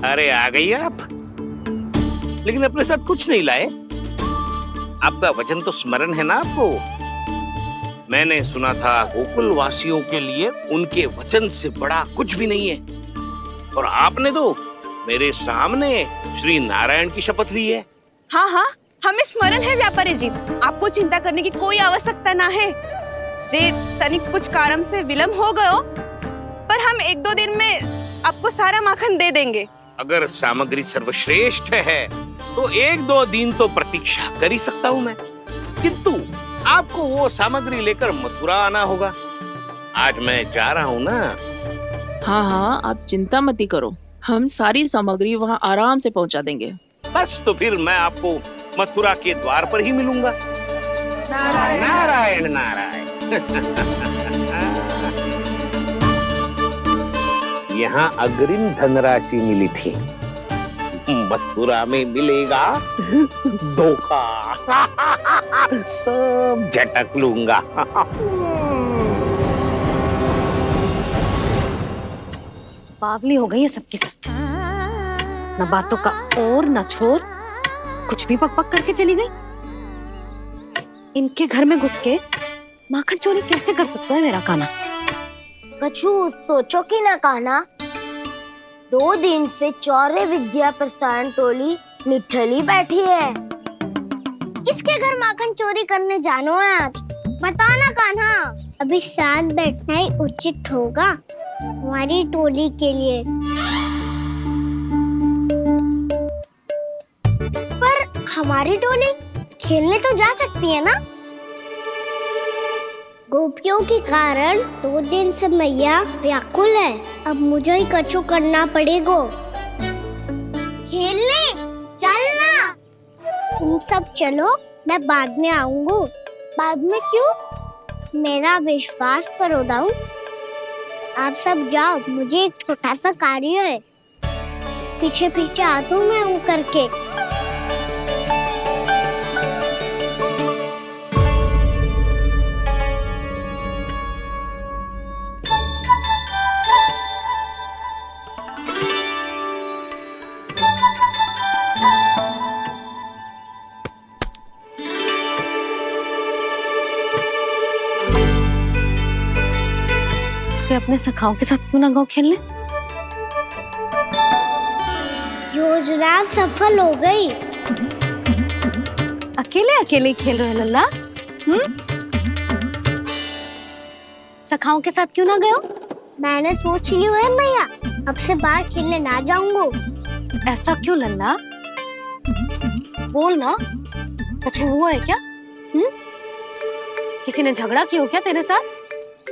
अरे आ गई आप, लेकिन अपने साथ कुछ नहीं लाए। आपका वचन तो स्मरण है ना आपको? मैंने सुना था गोकुल वासियों के लिए उनके वचन से बड़ा कुछ भी नहीं है, और आपने तो मेरे सामने श्री नारायण की शपथ ली है। हाँ हाँ, हमें स्मरण है व्यापारी जी, आपको चिंता करने की कोई आवश्यकता ना है। जे तनिक कुछ कारण से विलंब हो गयो, पर हम 1-2 दिन में आपको सारा माखन दे देंगे। अगर सामग्री सर्वश्रेष्ठ है तो 1-2 दिन तो प्रतीक्षा कर ही सकता हूँ मैं, किंतु आपको वो सामग्री लेकर मथुरा आना होगा। आज मैं जा रहा हूँ ना। हाँ हाँ, आप चिंता मत करो, हम सारी सामग्री वहाँ आराम से पहुँचा देंगे। बस तो फिर मैं आपको मथुरा के द्वार पर ही मिलूंगा। नारायण नारायण नारायण। यहाँ अग्रिम धनराशि मिली थी, मथुरा में मिलेगा धोखा। सब झटक लूंगा। बावली हो गई है सबकी सब, न बातों का और न छोर, कुछ भी पक पक करके चली गई। इनके घर में घुस के माखन चोरी कैसे कर सकता है मेरा काना? कछु सोचो कि ना काना, 2 दिन से चौर्य विद्या प्रसारण टोली निठली बैठी है। किसके घर माखन चोरी करने जानो है आज? बता ना कान्हा। अभी साथ बैठना ही उचित होगा हमारी टोली के लिए। पर हमारी टोली खेलने तो जा सकती है ना? गोपियों के कारण 2 दिन से मैया व्याकुल है, अब मुझे ही कछु करना पड़ेगा। खेलने चलना। तुम सब चलो, मैं बाद में आऊंगा। बाद में क्यों? मेरा विश्वास करो दाऊ। आप सब जाओ, मुझे एक छोटा सा कार्य है। पीछे पीछे आता हूँ मैं हूँ करके। अपने सखाओं के साथ क्यों ना गाँव खेलने? योजना सफल हो गई। अकेले अकेले खेल रहे लल्ला? सखाओं के साथ क्यों ना गए हो? मैंने सोच लिया है मैया, अब से बाहर खेलने ना जाऊंगा। ऐसा क्यों लल्ला? बोल ना, कुछ हुआ है क्या? किसी ने झगड़ा किया हो क्या तेरे साथ?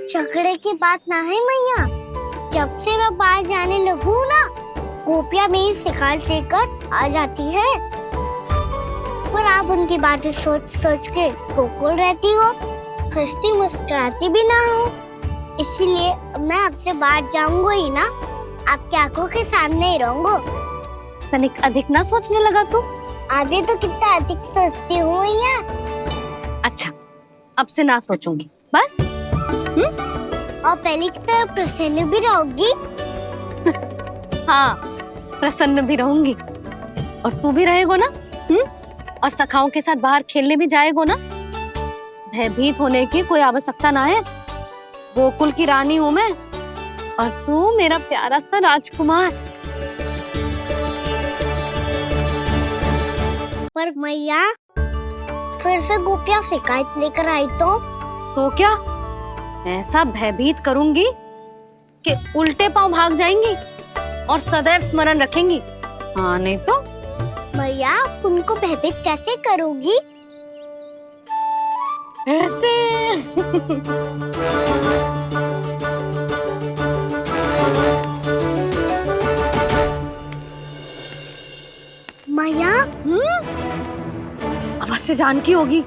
झगड़े की बात ना है मैया, जब से मैं बाहर जाने लगू ना, गोपियां मेरी शिकार लेकर आ जाती है। पर आप उनकी बातें सोच सोच के गोकुल रहती हो, हंसती मुस्कुराती भी ना हो। इसलिए मैं आपसे बाहर जाऊंगा ही ना, आपकी आंखों के सामने ही रहूंगा। तनिक अधिक ना सोचने लगा तू? आगे तो कितना अधिक सोचती हूँ मैया। अच्छा, अब से ना सोचूंगी बस। और पहले की तरह प्रसन्न भी रहोगी? हाँ, प्रसन्न भी रहूंगी। और तू भी रहेगो ना? और सखाओं के साथ बाहर खेलने भी जाएगो ना? भयभीत होने की कोई आवश्यकता ना है। गोकुल की रानी हूँ मैं, और तू मेरा प्यारा सा राजकुमार। पर मैया, फिर से गोपियां शिकायत लेकर आई तो क्या? ऐसा भयभीत करूंगी कि उल्टे पांव भाग जाएंगी और सदैव स्मरण रखेंगी। हाँ नहीं तो? मैया, उनको भयभीत कैसे करोगी? ऐसे। मैया, अवश्य जानकी होगी,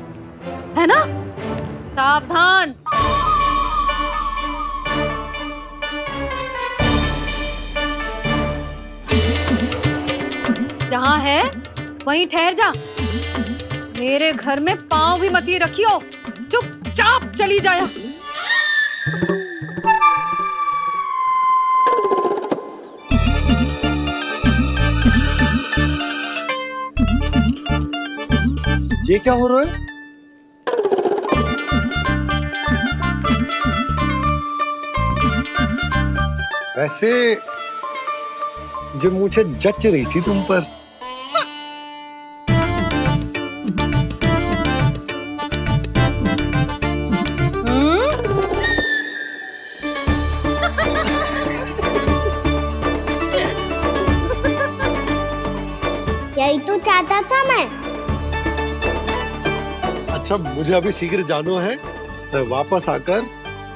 है ना? सावधान। जहाँ है वहीं ठहर जा। मेरे घर में पाँव भी मत ही रखियो, चुपचाप चली जाया। ये क्या हो रहा है? वैसे जो मुझे जच रही थी तुम पर। यही तो चाहता था मैं। अच्छा मुझे अभी शीघ्र जाना है, मैं वापस आकर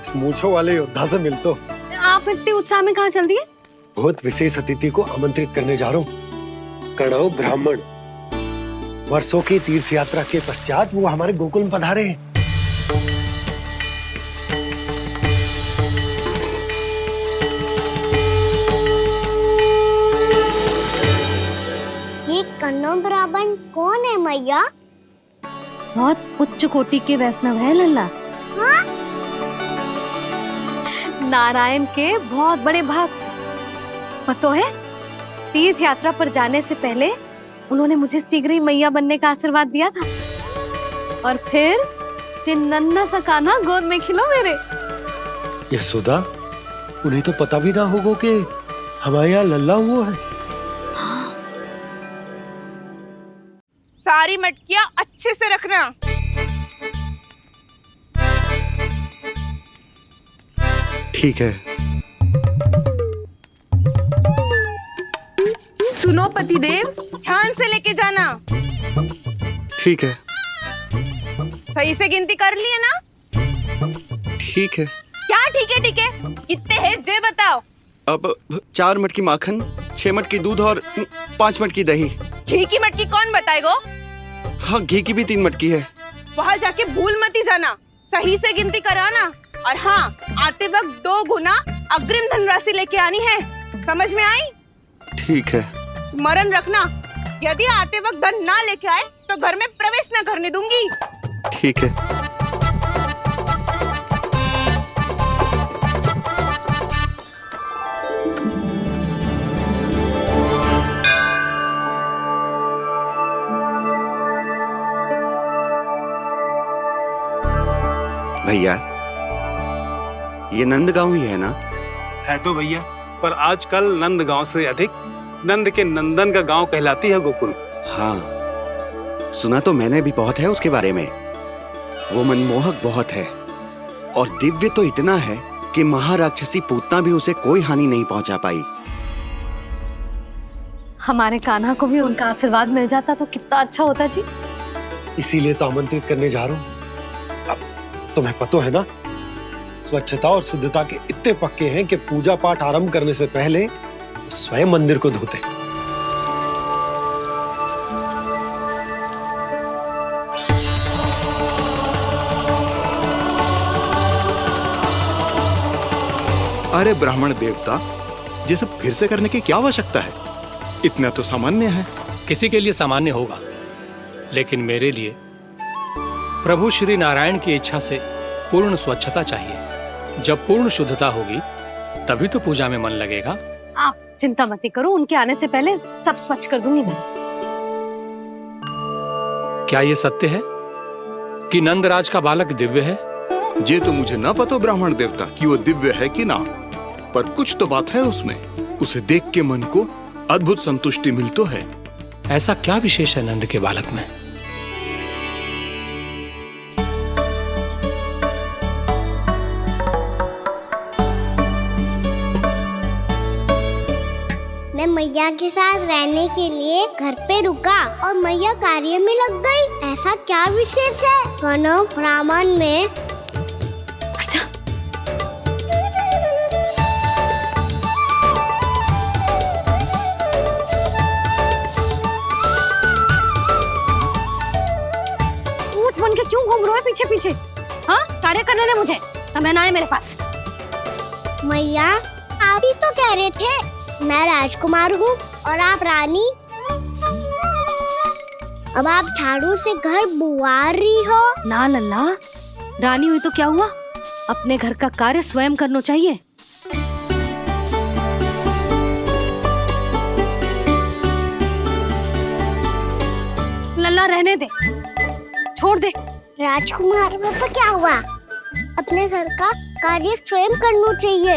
इस मूंछों वाले योद्धा से मिलता हूँ। आप इतने उत्साह में कहाँ चल दिए? बहुत विशेष अतिथि को आमंत्रित करने जा रहा हूँ, कणव ब्राह्मण। वर्षों की तीर्थ यात्रा के पश्चात वो हमारे गोकुल में पधारे हैं। ये कन्नौ ब्राह्मण कौन है मैया? बहुत उच्च कोटि के वैष्णव है लल्ला। हाँ? नारायण के बहुत बड़े भक्त। पता है, तीर्थ यात्रा पर जाने से पहले उन्होंने मुझे शीघ्र ही मैया बनने का आशीर्वाद दिया था, और फिर चिन्नन्ना सा कान्हा गोद में खिलो मेरे। यशोदा, उन्हें तो पता भी ना होगा कि हमारे यहाँ लल्ला हुआ है। सारी मटकियां अच्छे से रखना। ठीक है। सुनो पतिदेव, ध्यान से लेके जाना। ठीक है। सही से गिनती कर लिए ना? ठीक है। क्या ठीक है ठीक है? कितने हैं जे बताओ। अब 4 मटकी माखन, 6 मटकी दूध और 5 मटकी दही। घी की मटकी कौन बताएगा? हाँ, घी की भी 3 मटकी है। वहाँ जाके भूल मती जाना, सही से गिनती कराना। और हाँ, आते वक्त 2 गुना अग्रिम धनराशि लेके आनी है, समझ में आई? ठीक है। स्मरण रखना, यदि आते वक्त धन ना लेके आए तो घर में प्रवेश न करने दूंगी। ठीक है। भैया, ये नंदगांव ही है ना? है तो भैया, पर आजकल नंदगांव से अधिक नंद के नंदन का गांव कहलाती है गोकुल। हाँ, सुना तो मैंने भी बहुत है उसके बारे में। वो मनमोहक बहुत है और दिव्य तो इतना है कि महाराक्षसी पूतना भी उसे कोई हानि नहीं पहुंचा पाई। हमारे कान्हा को भी उनका आशीर्वाद मिल जाता तो कितना अच्छा होता जी। इसीलिए तो आमंत्रित करने जा रहा हूँ। अब तुम्हें पता है ना, स्वच्छता और शुद्धता के इतने पक्के हैं कि पूजा पाठ आरंभ करने से पहले स्वयं मंदिर को धोते। अरे ब्राह्मण देवता, ये सब फिर से करने की क्या आवश्यकता है? इतना तो सामान्य है। किसी के लिए सामान्य होगा, लेकिन मेरे लिए प्रभु श्री नारायण की इच्छा से पूर्ण स्वच्छता चाहिए। जब पूर्ण शुद्धता होगी तभी तो पूजा में मन लगेगा। आप चिंता मत करो, उनके आने से पहले सब स्वच्छ कर दूंगी मैं। क्या ये सत्य है कि नंदराज का बालक दिव्य है? ये तो मुझे ना पता ब्राह्मण देवता कि वो दिव्य है कि ना, पर कुछ तो बात है उसमें। उसे देख के मन को अद्भुत संतुष्टि मिलती है। ऐसा क्या विशेष है नंद के बालक में? मैं मैया के साथ रहने के लिए घर पे रुका और मैया कार्य में लग गई। ऐसा क्या विशेष है कन्नौ ब्राह्मण में? अच्छा, ऊंच बन के क्यों घूम रहे हो पीछे पीछे? हाँ, कार्य करने दे मुझे, समय ना है मेरे पास। मैया, आप ही तो कह रहे थे मैं राजकुमार हूँ और आप रानी। अब आप झाड़ू से घर बुआर रही हो। ना लल्ला, रानी हुई तो क्या हुआ, अपने घर का कार्य स्वयं करना चाहिए। लल्ला रहने दे, छोड़ दे। राजकुमार पापा क्या हुआ? अपने घर का कार्य स्वयं करना चाहिए।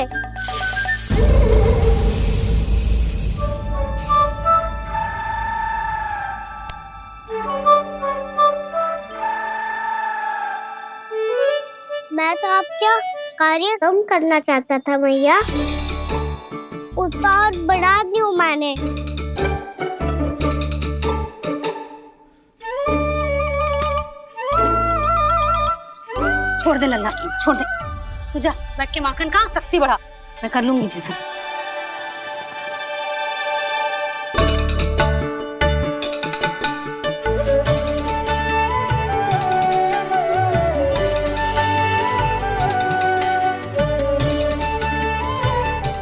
मैं तो आपका कार्य कम करना चाहता था भैया, उतना और बढ़ा दूं मैंने। छोड़ दे लल्ला, छोड़ दे। तू जा बैठ के माखन खा, शक्ति बढ़ा। मैं कर लूंगी जैसे।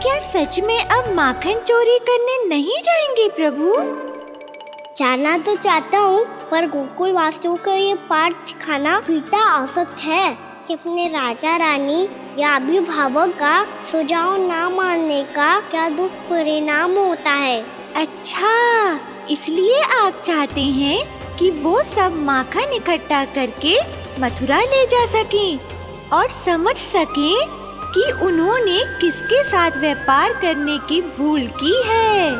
क्या सच में अब माखन चोरी करने नहीं जाएंगे प्रभु? जाना तो चाहता हूँ, पर गोकुल वासियों को ये पाठ सिखाना पिता आवश्यक है कि अपने राजा रानी या अभिभावक का सुझाव ना मानने का क्या दुष्परिणाम होता है। अच्छा, इसलिए आप चाहते हैं कि वो सब माखन इकट्ठा करके मथुरा ले जा सकें और समझ सकें कि उन्होंने किसके साथ व्यापार करने की भूल की है।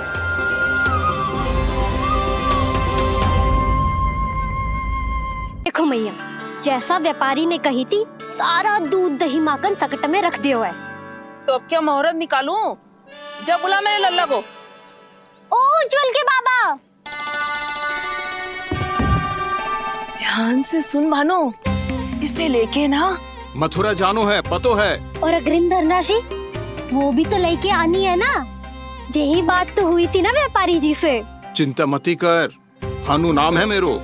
देखो मैया, जैसा व्यापारी ने कही थी, सारा दूध दही माखन सकट में रख दिया है। तो अब क्या मुहूर्त निकालूं? जब बुला मेरे लल्ला को। ओ उज्जवल के बाबा, ध्यान से सुन भानु, इसे लेके ना मथुरा जानो है, पतो है। और अग्रिम धनराशि वो भी तो लेके आनी है ना। यही बात तो हुई थी ना व्यापारी जी से। चिंता मती कर, भानु नाम है मेरो।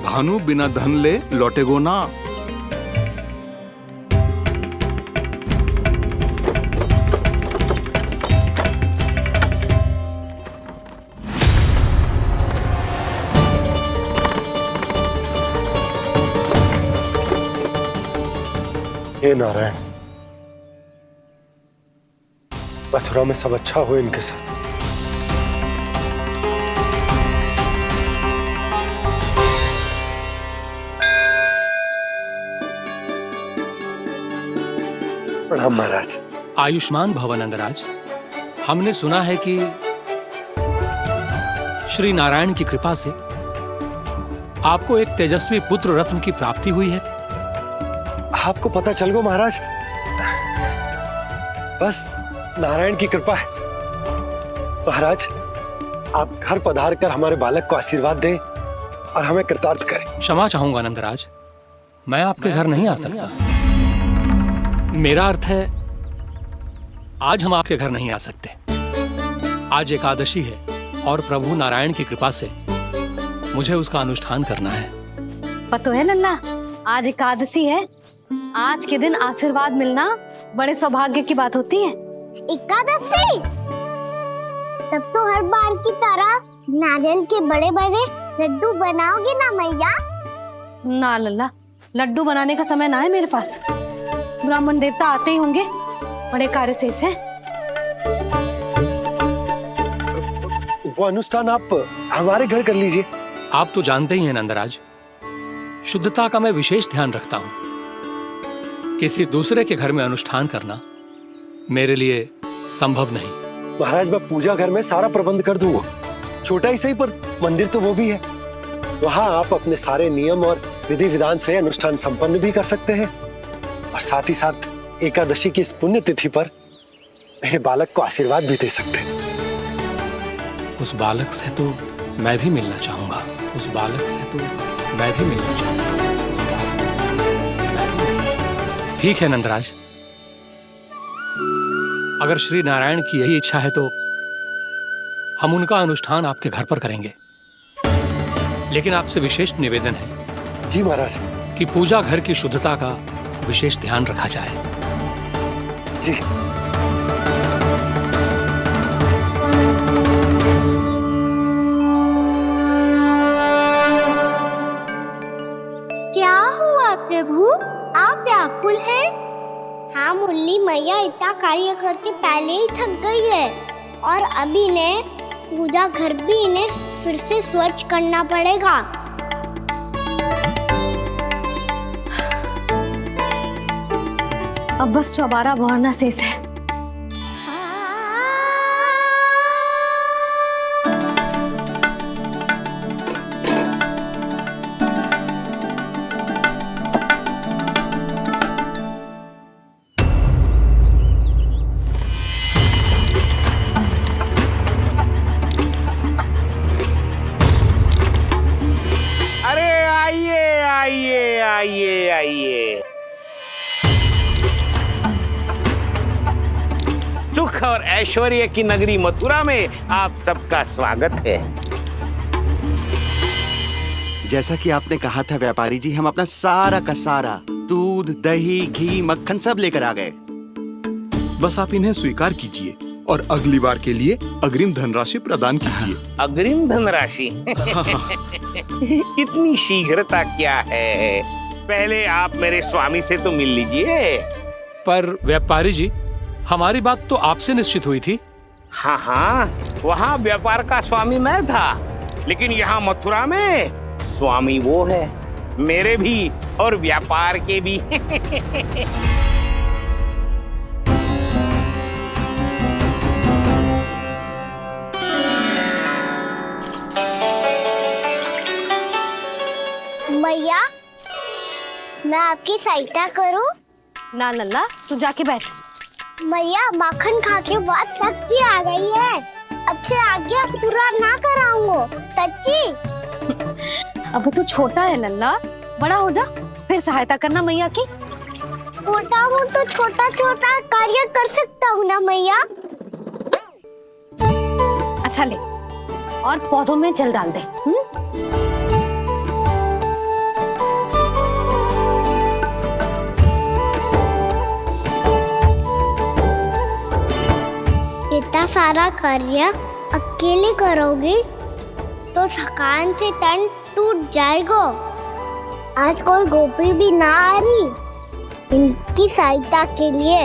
भानु बिना धन ले लौटेगो ना। हे नारायण, मथुरा में सब अच्छा हो इनके साथ। प्रणाम महाराज। आयुष्मान भव नंदराज। हमने सुना है कि श्री नारायण की कृपा से आपको एक तेजस्वी पुत्र रत्न की प्राप्ति हुई है। आपको पता चल गो महाराज, बस नारायण की कृपा है। महाराज, आप घर पधार कर हमारे बालक को आशीर्वाद दें और हमें कृतार्थ करें। क्षमा चाहूंगा नंदराज, मैं आपके घर नहीं आ सकता। मेरा अर्थ है, आज हम आपके घर नहीं आ सकते। आज एकादशी है और प्रभु नारायण की कृपा से मुझे उसका अनुष्ठान करना है। पता है लल्ला, आज एकादशी है। आज के दिन आशीर्वाद मिलना बड़े सौभाग्य की बात होती है। एकादशी? तब तो हर बार की तरह नारियल के बड़े बड़े लड्डू बनाओगे ना मैया? ना लल्ला, लड्डू बनाने का समय ना है मेरे पास। ब्राह्मण देवता आते ही होंगे, बड़े कार्य शेष हैं। वो अनुष्ठान आप हमारे घर कर लीजिए। आप तो जानते ही हैं नंदराज, शुद्धता का मैं विशेष ध्यान रखता हूं। किसी दूसरे के घर में अनुष्ठान करना मेरे लिए संभव नहीं। महाराज, मैं पूजा घर में सारा प्रबंध कर दूंगा। छोटा ही सही, पर मंदिर तो वो भी है। वहां आप अपने सारे नियम और विधि विधान से अनुष्ठान संपन्न भी कर सकते हैं और साथ ही साथ एकादशी की इस पुण्य तिथि पर मेरे बालक को आशीर्वाद भी दे सकते हैं। उस बालक से तो मैं भी मिलना चाहूंगा। उस बालक से तो मैं भी मिलना चाहूंगा। ठीक है नंदराज, अगर श्री नारायण की यही इच्छा है तो हम उनका अनुष्ठान आपके घर पर करेंगे। लेकिन आपसे विशेष निवेदन है। जी महाराज। कि पूजा घर की शुद्धता का विशेष ध्यान रखा जाए। जी। क्या हुआ प्रभु, आप व्याकुल हैं? हाँ मुरली मैया, इतना कार्य करके पहले ही थक गई है और अभी ने पूजा घर भी इन्हें फिर से स्वच्छ करना पड़ेगा। अब बस चौबारा बहरना शेष है। अरे आइए आइए आइए आइए। सुख और ऐश्वर्य की नगरी मथुरा में आप सबका स्वागत है। जैसा कि आपने कहा था व्यापारी जी, हम अपना सारा का सारा दूध, दही, घी, मक्खन सब लेकर आ गए। बस आप इन्हें स्वीकार कीजिए और अगली बार के लिए अग्रिम धनराशि प्रदान कीजिए। अग्रिम धनराशि? इतनी शीघ्रता क्या है? पहले आप मेरे स्वामी से तो मिल लीजिए। पर व्यापारी जी, हमारी बात तो आपसे निश्चित हुई थी। हाँ हाँ, वहाँ व्यापार का स्वामी मैं था, लेकिन यहाँ मथुरा में स्वामी वो है, मेरे भी और व्यापार के भी। मैया, मैं आपकी सहायता करूं? ना लल्ला, तू जाके बैठ। मैया, माखन खा के बात शक्ति आ गई है। अब से आगे पूरा ना कराऊंगा, सच्ची। अब तू छोटा है लल्ला, बड़ा हो जा फिर सहायता करना मैया की। छोटा हूँ तो छोटा छोटा कार्य कर सकता हूँ ना मैया। अच्छा ले, और पौधों में जल डाल दे। इतना सारा कार्य अकेले करोगी तो थकान से तन टूट जाएगा। आज कोई गोपी भी ना आ रही इनकी सहायता के लिए।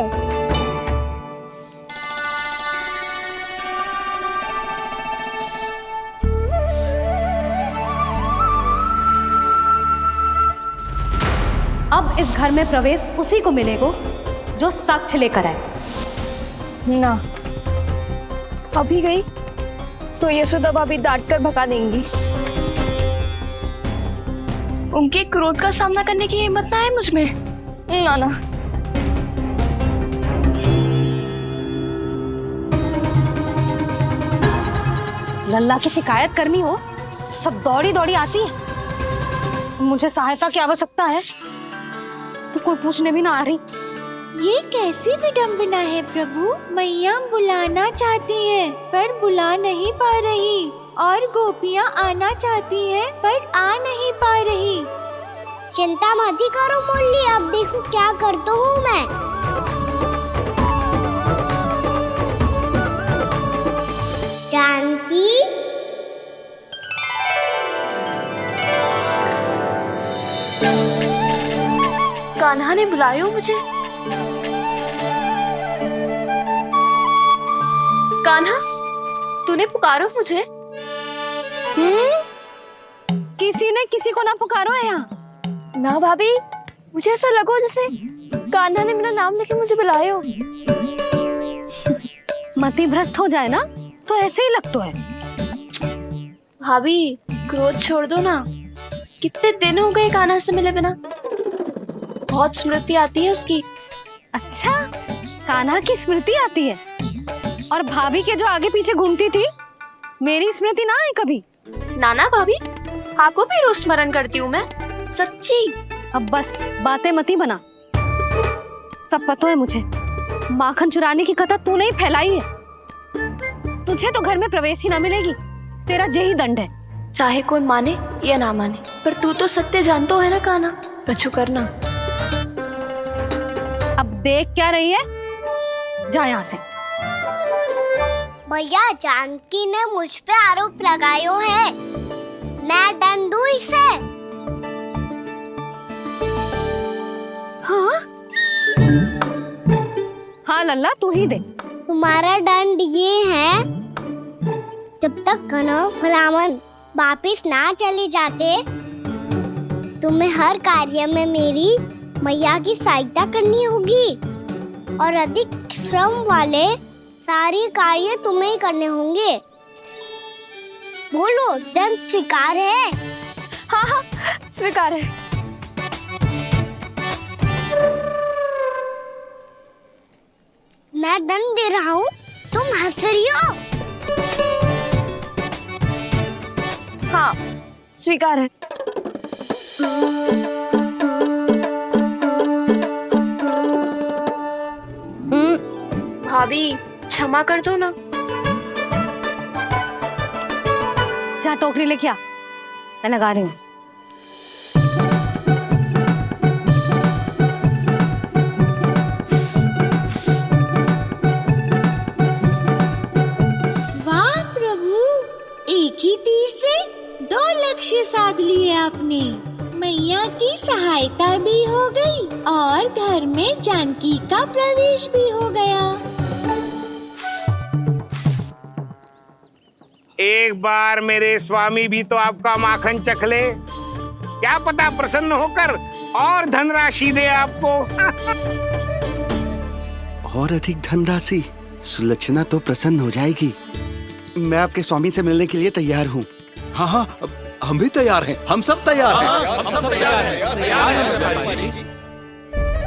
अब इस घर में प्रवेश उसी को मिलेगा जो साक्ष्य लेकर आए। ना, अभी गई तो यशोदा भाभी डांट कर भगा देंगी। उनके क्रोध का सामना करने की हिम्मत ना है मुझ में। ना ना। लल्ला की शिकायत करनी हो सब दौड़ी दौड़ी आती है। मुझे सहायता की आवश्यकता है तो कोई पूछने भी ना आ रही। ये कैसी विडंबना है प्रभु। मैया बुलाना चाहती हैं पर बुला नहीं पा रही, और गोपियाँ आना चाहती हैं पर आ नहीं पा रही। चिंता मत करो मुरली, अब देखो क्या करता हूँ मैं। जानकी, कान्हा ने बुलाया मुझे। कान्हा, तूने पुकारो मुझे। किसी ने किसी को ना पुकारो है यहाँ। ना भाभी, मुझे ऐसा लगो जैसे कान्हा ने मेरा नाम लेके मुझे बुलाया हो। मति भ्रष्ट हो जाए ना तो ऐसे ही लगता है। भाभी, क्रोध छोड़ दो ना। कितने दिन हो गए कान्हा से मिले बिना। बहुत स्मृति आती है उसकी। अच्छा, कान्हा की स्मृति आती है? और भाभी के जो आगे पीछे घूमती थी, मेरी स्मृति ना है कभी? नाना भाभी, आपको भी रोज स्मरण करती हूँ मैं, सच्ची। अब बस बातें मत ही बना। सब पता है मुझे। माखन चुराने की कथा तूने ही फैलाई है। तुझे तो घर में प्रवेश ही ना मिलेगी। तेरा यही दंड है। चाहे कोई माने या ना माने, पर तू तो सत्य जानतो है ना कान्हा। कछु करना। अब देख क्या रही है, जा यहाँ से। भैया, जानकी ने मुझ पे आरोप लगायो है, मैं दंड दूं इसे। हाँ हाँ लल्ला, तू ही दे। तुम्हारा दंड ये है, जब तक कनव ब्राह्मण वापिस ना चले जाते, तुम्हें हर कार्य में मेरी मैया की सहायता करनी होगी। और अधिक श्रम वाले सारे कार्य तुम्हें ही करने होंगे। बोलो, दंड स्वीकार है? हाँ हाँ, स्वीकार है। मैं दंड दे रहा हूँ, तुम हंस रही हो? हाँ, स्वीकार है। भाभी क्षमा कर दो ना। जा टोकरी लेके आ, मैं लगा रही हूँ। वाह प्रभु, एक ही तीर से 2 लक्ष्य साध लिए आपने। मैया की सहायता भी हो गई और घर में जानकी का प्रवेश भी हो गया। एक बार मेरे स्वामी भी तो आपका माखन चख ले, क्या पता प्रसन्न होकर और धनराशि दे आपको। और अधिक धनराशि? सुलक्षणा तो प्रसन्न हो जाएगी। मैं आपके स्वामी से मिलने के लिए तैयार हूँ। हाँ हाँ, हम भी तैयार हैं, हम सब तैयार हैं। हम सब तैयार हैं।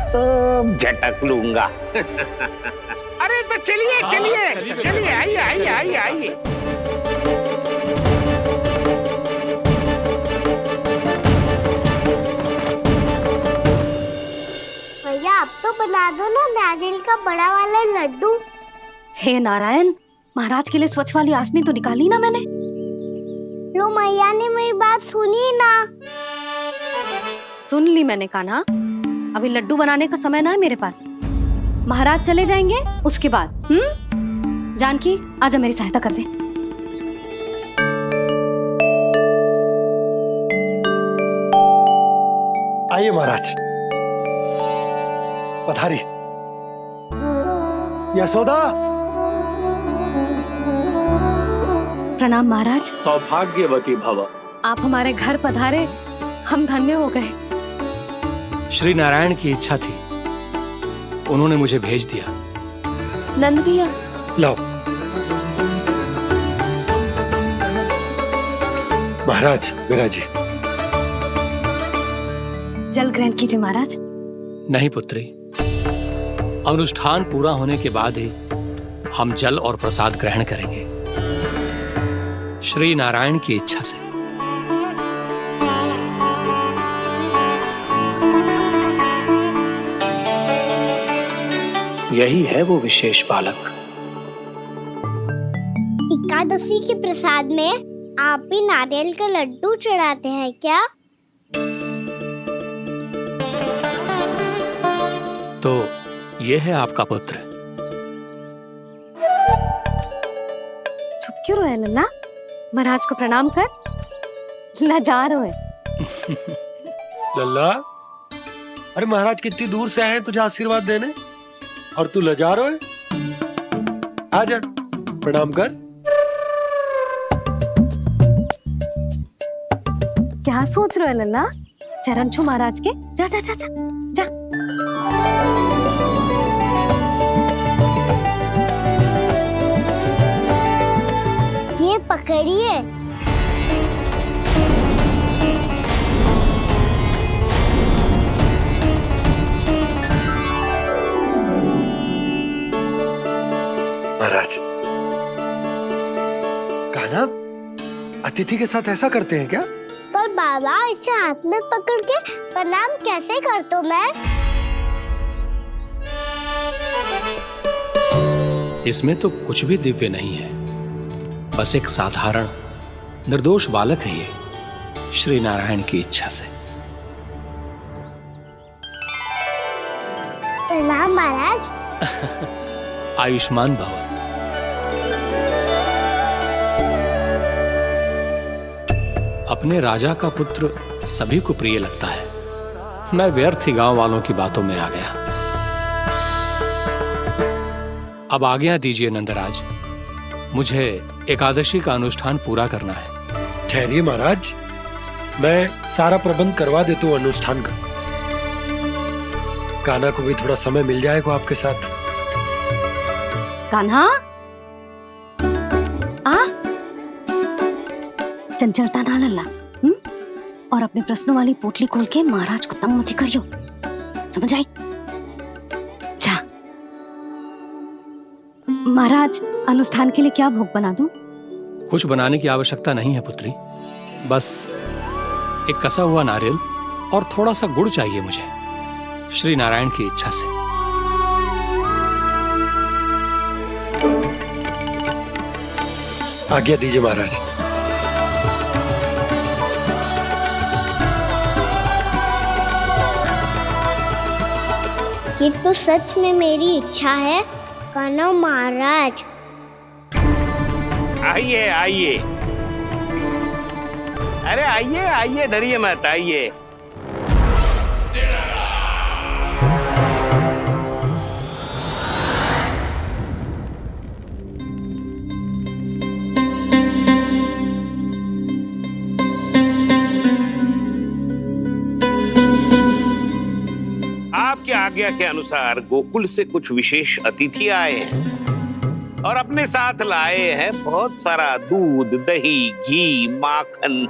सब झटक लूंगा। अरे तो चलिए चलिए चलिए, आइए आइए आइए आइए। भैया, आप तो बना दो ना नारियल का बड़ा वाला लड्डू। हे नारायण, महाराज के लिए स्वच्छ वाली आसनी तो निकाली ना मैंने। लो, मैया ने मेरी बात सुनी ना। सुन ली मैंने, कान्हा। अभी लड्डू बनाने का समय ना है मेरे पास। महाराज चले जाएंगे उसके बाद। जानकी, आजा मेरी सहायता कर दे। आइए महाराज, पधारी। यशोदा। प्रणाम महाराज। सौभाग्यवती भव। आप हमारे घर पधारे, हम धन्य हो गए। श्री नारायण की इच्छा थी, उन्होंने मुझे भेज दिया। नंद भैया, लाओ। महाराज, विराजी। जल ग्रहण कीजिए महाराज। नहीं पुत्री, अनुष्ठान पूरा होने के बाद ही हम जल और प्रसाद ग्रहण करेंगे, श्री नारायण की इच्छा से। यही है वो विशेष बालक। एकादशी के प्रसाद में आप भी नारियल का लड्डू चढ़ाते हैं क्या? तो ये है आपका पुत्र। चुप क्यों रहे लल्ला? महाराज को प्रणाम कर। लजा रहे। लल्ला, अरे महाराज कितनी दूर से आए हैं तुझे आशीर्वाद देने, और तू लजा रहा है? आजा, प्रणाम कर। क्या सोच रहे हो लल्ला? चरण छू महाराज के। जा जा जा जा जा। ये पकड़िए। महाराज, कान्हा, अतिथि के साथ ऐसा करते हैं क्या? पर बाबा, इसे हाथ में पकड़ के प्रणाम कैसे करता हूँ मैं? इसमें तो कुछ भी दिव्य नहीं है, बस एक साधारण निर्दोष बालक है ये, श्री नारायण की इच्छा से। प्रणाम महाराज। आयुष्मान भव। अपने राजा का पुत्र सभी को प्रिय लगता है। मैं व्यर्थ ही गांव वालों की बातों में आ गया। अब आज्ञा दीजिए नंदराज, मुझे एकादशी का अनुष्ठान पूरा करना है। ठहरिए महाराज, मैं सारा प्रबंध करवा देता हूँ अनुष्ठान का। कान्हा को भी थोड़ा समय मिल जाएगा आपके साथ। कान्हा, आ चंचलता ना लल्ला, और अपने प्रश्नों वाली पोटली खोल के महाराज को तंग मत करियो, समझ आई? जा महाराज, अनुष्ठान के लिए क्या भोग बना दूं? कुछ बनाने की आवश्यकता नहीं है पुत्री, बस एक कसा हुआ नारियल और थोड़ा सा गुड़ चाहिए मुझे, श्री नारायण की इच्छा से। आज्ञा दीजिए महाराज। ये तो सच में मेरी इच्छा है कान्हा महाराज। आइए आइए, अरे आइए आइए, डरिए मत, आइए। आपकी आज्ञा के अनुसार गोकुल से कुछ विशेष अतिथि आए हैं और अपने साथ लाए हैं बहुत सारा दूध, दही, घी, माखन।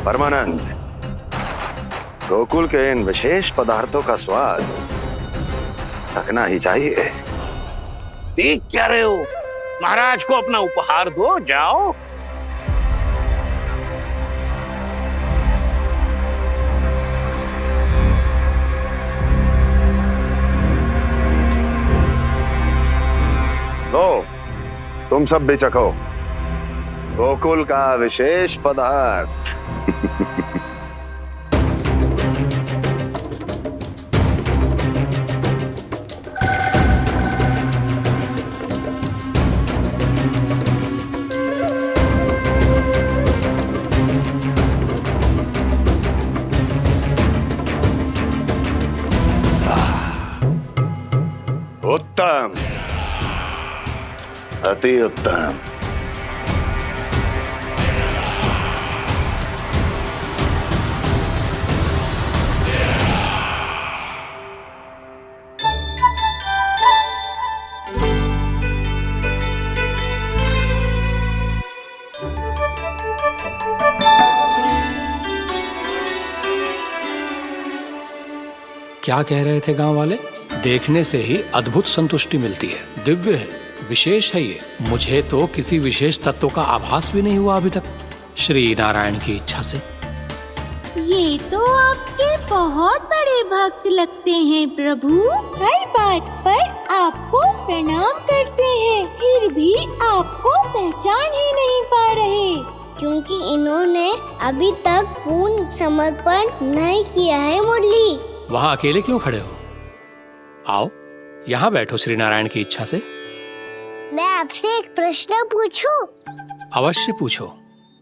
परमानंद, गोकुल के इन विशेष पदार्थों का स्वाद चखना ही चाहिए। देख क्या रहे हो, महाराज को अपना उपहार दो, जाओ। लो, तुम सब भी चखो गोकुल का विशेष पदार्थ। उत्तम, अति उत्तम। क्या कह रहे थे गांव वाले? देखने से ही अद्भुत संतुष्टि मिलती है, दिव्य है, विशेष है ये। मुझे तो किसी विशेष तत्व का आभास भी नहीं हुआ अभी तक, श्री नारायण की इच्छा से। ये तो आपके बहुत बड़े भक्त लगते हैं प्रभु, हर बात पर आपको प्रणाम करते हैं, फिर भी आपको पहचान ही नहीं पा रहे। क्योंकि इन्होंने अभी तक पूर्ण समर्पण नहीं किया है मुरली। वहाँ अकेले क्यों खड़े हो? आओ यहाँ बैठो श्री नारायण की इच्छा से। मैं आपसे एक प्रश्न पूछूं? अवश्य पूछो।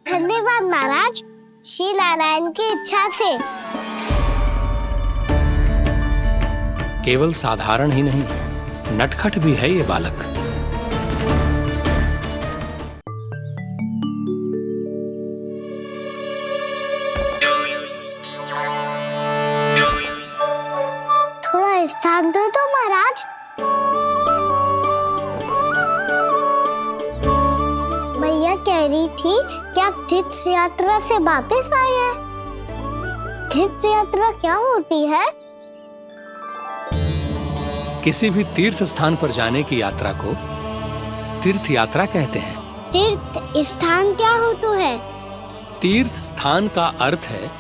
धन्यवाद महाराज, श्री नारायण की इच्छा से। केवल साधारण ही नहीं, नटखट भी है ये बालक। थोड़ा स्थान दो तो महाराज। भैया कह रही थी कि आप तीर्थ यात्रा से वापस आए हैं। तीर्थ यात्रा क्या होती है? किसी भी तीर्थ स्थान पर जाने की यात्रा को तीर्थ यात्रा कहते हैं। तीर्थ स्थान क्या होता है? तीर्थ स्थान का अर्थ है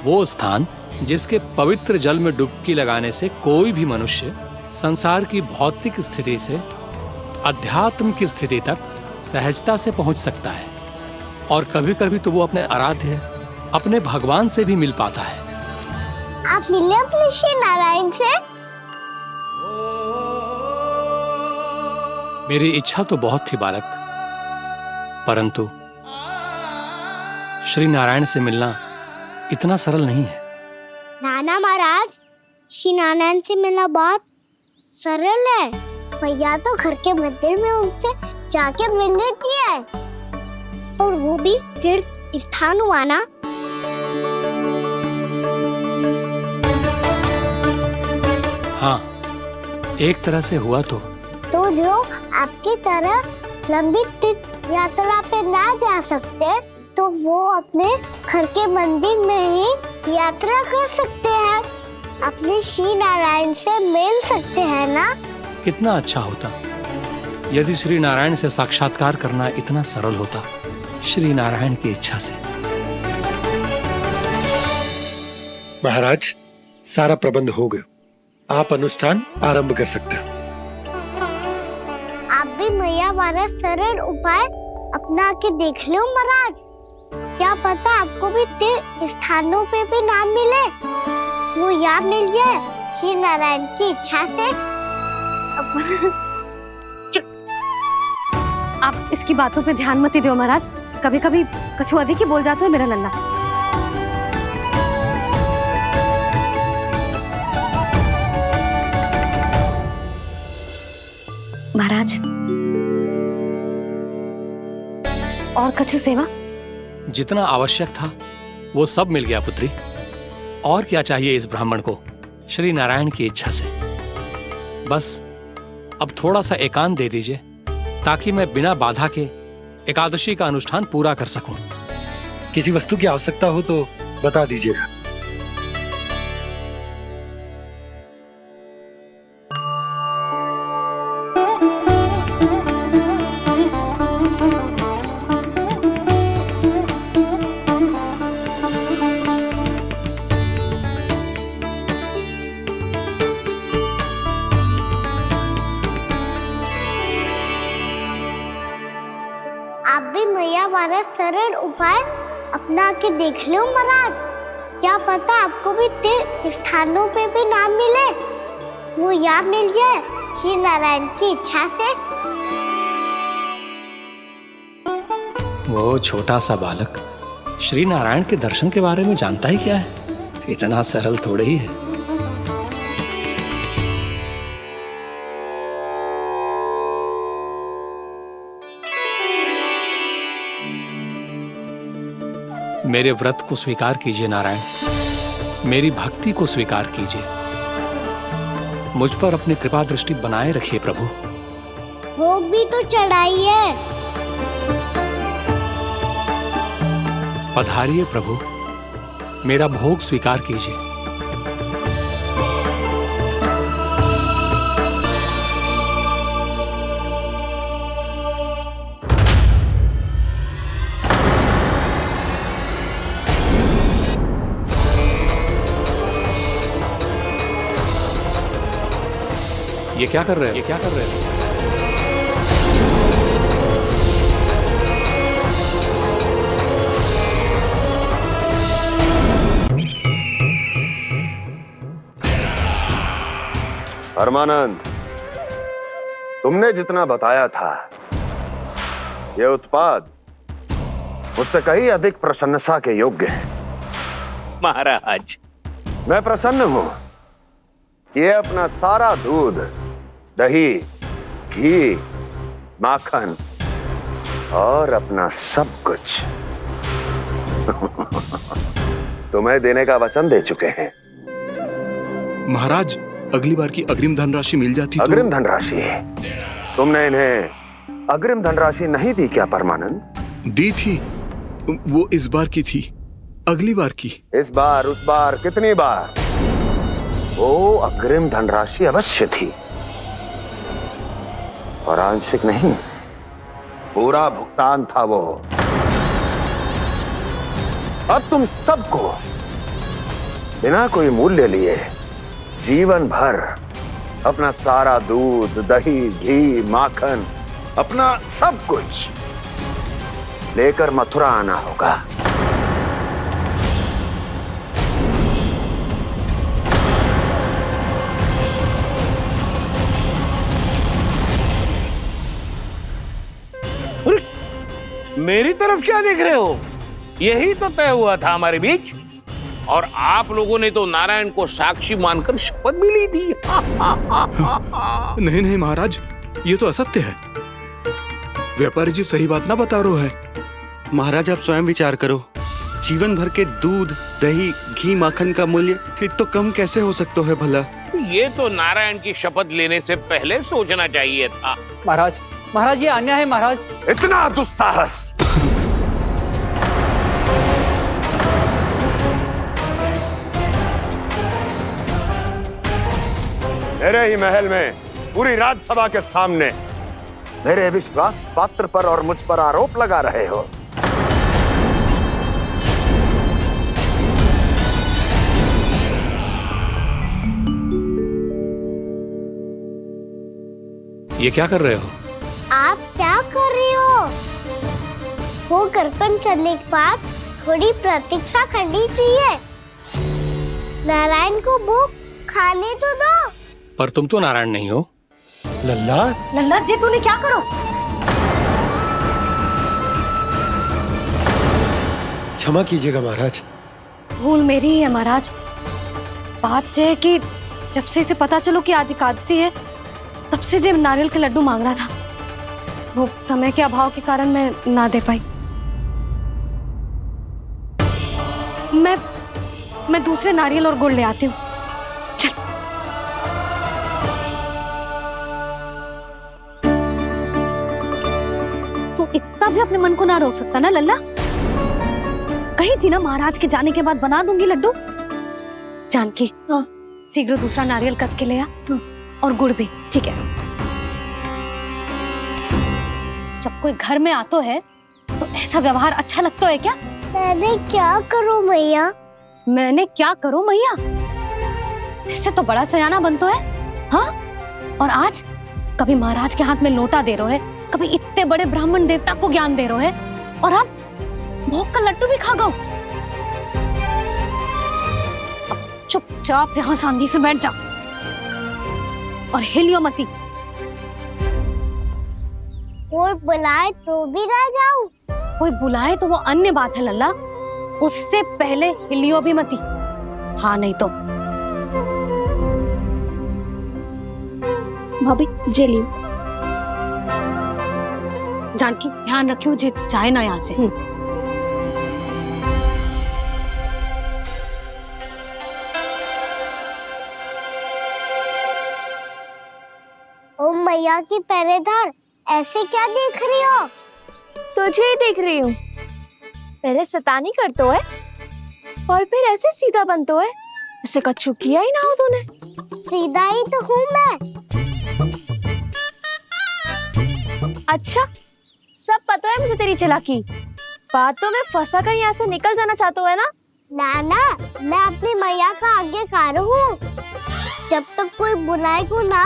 वो स्थान जिसके पवित्र जल में डुबकी लगाने से कोई भी मनुष्य संसार की भौतिक स्थिति से अध्यात्म की स्थिति तक सहजता से पहुंच सकता है, और कभी कभी तो वो अपने आराध्य, अपने भगवान से भी मिल पाता है। आप मिले अपने श्री नारायण से? मेरी इच्छा तो बहुत थी बालक, परंतु श्री नारायण से मिलना इतना सरल नहीं है। नाना महाराज, श्री नारायण से मिलना बहुत सरल है। भैया तो घर के मंदिर में उनसे जाके मिल लेती है, और वो भी तीर्थ स्थान हुआ ना। हाँ, एक तरह से हुआ तो जो आपकी तरह लंबी तीर्थ यात्रा पे ना जा सकते तो वो अपने घर के मंदिर में ही यात्रा कर सकते हैं, अपने श्री नारायण से मिल सकते हैं ना। कितना अच्छा होता यदि श्री नारायण से साक्षात्कार करना इतना सरल होता, श्री नारायण की इच्छा से। महाराज, सारा प्रबंध हो गया, आप अनुष्ठान आरंभ कर सकते हैं। आप भी मैया वाला सरल उपाय अपना के देख लो महाराज, क्या पता आपको भी तीर्थ स्थानों पे भी नाम मिले, वो याद मिल जाए श्री नारायण की इच्छा से। आप इसकी बातों पे ध्यान मत दो महाराज, कभी कभी कछु अधिक ही बोल जाते हो मेरा लल्ला। महाराज, और कछु सेवा? जितना आवश्यक था वो सब मिल गया पुत्री। और क्या चाहिए इस ब्राह्मण को श्री नारायण की इच्छा से? बस अब थोड़ा सा एकांत दे दीजिए ताकि मैं बिना बाधा के एकादशी का अनुष्ठान पूरा कर सकूं। किसी वस्तु की आवश्यकता हो तो बता दीजिएगा। आप भी मैया वाला सरल उपाय अपना के देख लो महाराज, क्या पता आपको भी तीर्थ स्थानों पे भी नाम मिले, वो याद मिल जाए श्री नारायण की इच्छा से। वो छोटा सा बालक श्री नारायण के दर्शन के बारे में जानता ही क्या है, इतना सरल थोड़े ही है। मेरे व्रत को स्वीकार कीजिए नारायण, मेरी भक्ति को स्वीकार कीजिए, मुझ पर अपनी कृपा दृष्टि बनाए रखिए प्रभु। भोग भी तो चढ़ाइए। पधारिए प्रभु, मेरा भोग स्वीकार कीजिए। ये क्या कर रहे हैं? ये क्या कर रहे हैं? परमानंद, तुमने जितना बताया था ये उत्पाद मुझसे कहीं अधिक प्रशंसा के योग्य है। महाराज, मैं प्रसन्न हूं। ये अपना सारा दूध, दही, घी, माखन और अपना सब कुछ तुम्हें देने का वचन दे चुके हैं। महाराज, अगली बार की अग्रिम धनराशि मिल जाती तो। अग्रिम धनराशि? तुमने इन्हें अग्रिम धनराशि नहीं दी क्या परमानंद? दी थी, वो इस बार की थी, अगली बार की। इस बार, उस बार, कितनी बार? वो अग्रिम धनराशि अवश्य थी और आंशिक नहीं, पूरा भुगतान था वो। अब तुम सबको बिना कोई मूल्य लिए जीवन भर अपना सारा दूध, दही, घी, माखन, अपना सब कुछ लेकर मथुरा आना होगा। मेरी तरफ क्या देख रहे हो? यही तो तय हुआ था हमारे बीच, और आप लोगों ने तो नारायण को साक्षी मानकर शपथ भी ली थी। नहीं नहीं महाराज, ये तो असत्य है। व्यापारी जी सही बात ना बता रहे हैं। महाराज आप स्वयं विचार करो, जीवन भर के दूध, दही, घी, माखन का मूल्य तो कम कैसे हो सकता है भला? ये तो नारायण की शपथ लेने से पहले सोचना चाहिए था। महाराज, महाराज ये अन्याय है महाराज। इतना दुस्साहस! मेरे ही महल में पूरी राजसभा के सामने मेरे विश्वास पात्र पर और मुझ पर आरोप लगा रहे हो। ये क्या कर रहे हो? आप क्या कर रहे हो? वो कर्पण करने के बाद थोड़ी प्रतीक्षा करनी चाहिए। नारायण को भूख खाने तो दो। पर तुम तो नारायण नहीं हो। लल्ला, लल्ला जी तूने क्या करो? क्षमा कीजिएगा महाराज। भूल मेरी ही है महाराज। बात यह है कि जब से इसे पता चलो कि आज एकादशी है, तब से जब नारियल के लड्डू मांग रहा था, वो समय के अभाव के कारण मैं ना दे पाई। मैं दूसरे नारियल और गुड़ ले आती हूँ। चल। तू इतना भी अपने मन को ना रोक सकता ना लल्ला? कही थी ना महाराज के जाने के बाद बना दूंगी लड्डू। जानकी, शीघ्र दूसरा नारियल कस के ले आ और गुड़ भी। ठीक है। जब कोई घर में आतो है तो ऐसा व्यवहार अच्छा लगता है क्या? मैंने क्या करूं मैया? मैंने क्या करूं मैया? इससे तो बड़ा सयाना बनतो है। हाँ? और आज कभी महाराज के हाथ में लोटा दे रहे है, कभी इतने बड़े ब्राह्मण देवता को ज्ञान दे रहे है, और अब भोग का लड्डू भी खा गो। चुपचाप यहाँ शांति से बैठ जा और हिलियो मती। कोई बुलाए तो भी ना जाऊं? कोई बुलाए तो वो अन्य बात है लल्ला, उससे पहले हिलियो भी मती। हाँ नहीं तो। भाभी जे लियो। जानकी ध्यान रखियो जे जाए ना यहाँ से। ओ मैया की पहरेदार, ऐसे क्या देख रही हो? तुझे ही देख रही हूँ। पहले शैतानी करतो है और फिर ऐसे सीधा बनतो है। ऐसे कछु किया ही ना हो तूने। सीधा ही तो हूँ मैं। अच्छा, सब पता है मुझे तेरी चालाकी। बातों में फंसा कर यहाँ से निकल जाना चाहते है ना? ना, मैं अपनी मैया का आज्ञाकार हूँ। जब तक कोई बुलाए को ना,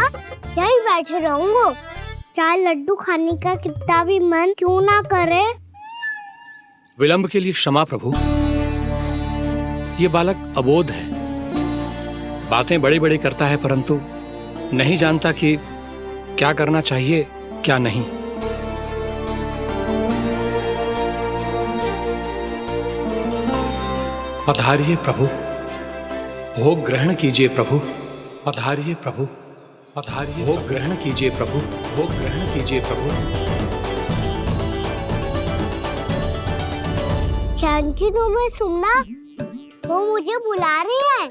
यही बैठे रहूंगा। चाहे लड्डू खाने का कितना भी मन क्यों ना करे। विलंब के लिए क्षमा प्रभु। ये बालक अबोध है, बातें बड़ी बड़ी करता है, परंतु नहीं जानता कि क्या करना चाहिए क्या नहीं। पधारिए प्रभु, भोग ग्रहण कीजिए प्रभु। पधारिए प्रभु, पधारिए। भोग ग्रहण कीजिए प्रभु, भोग ग्रहण कीजिए प्रभु। जानकी तुम्हें सुनना, वो मुझे बुला रही है।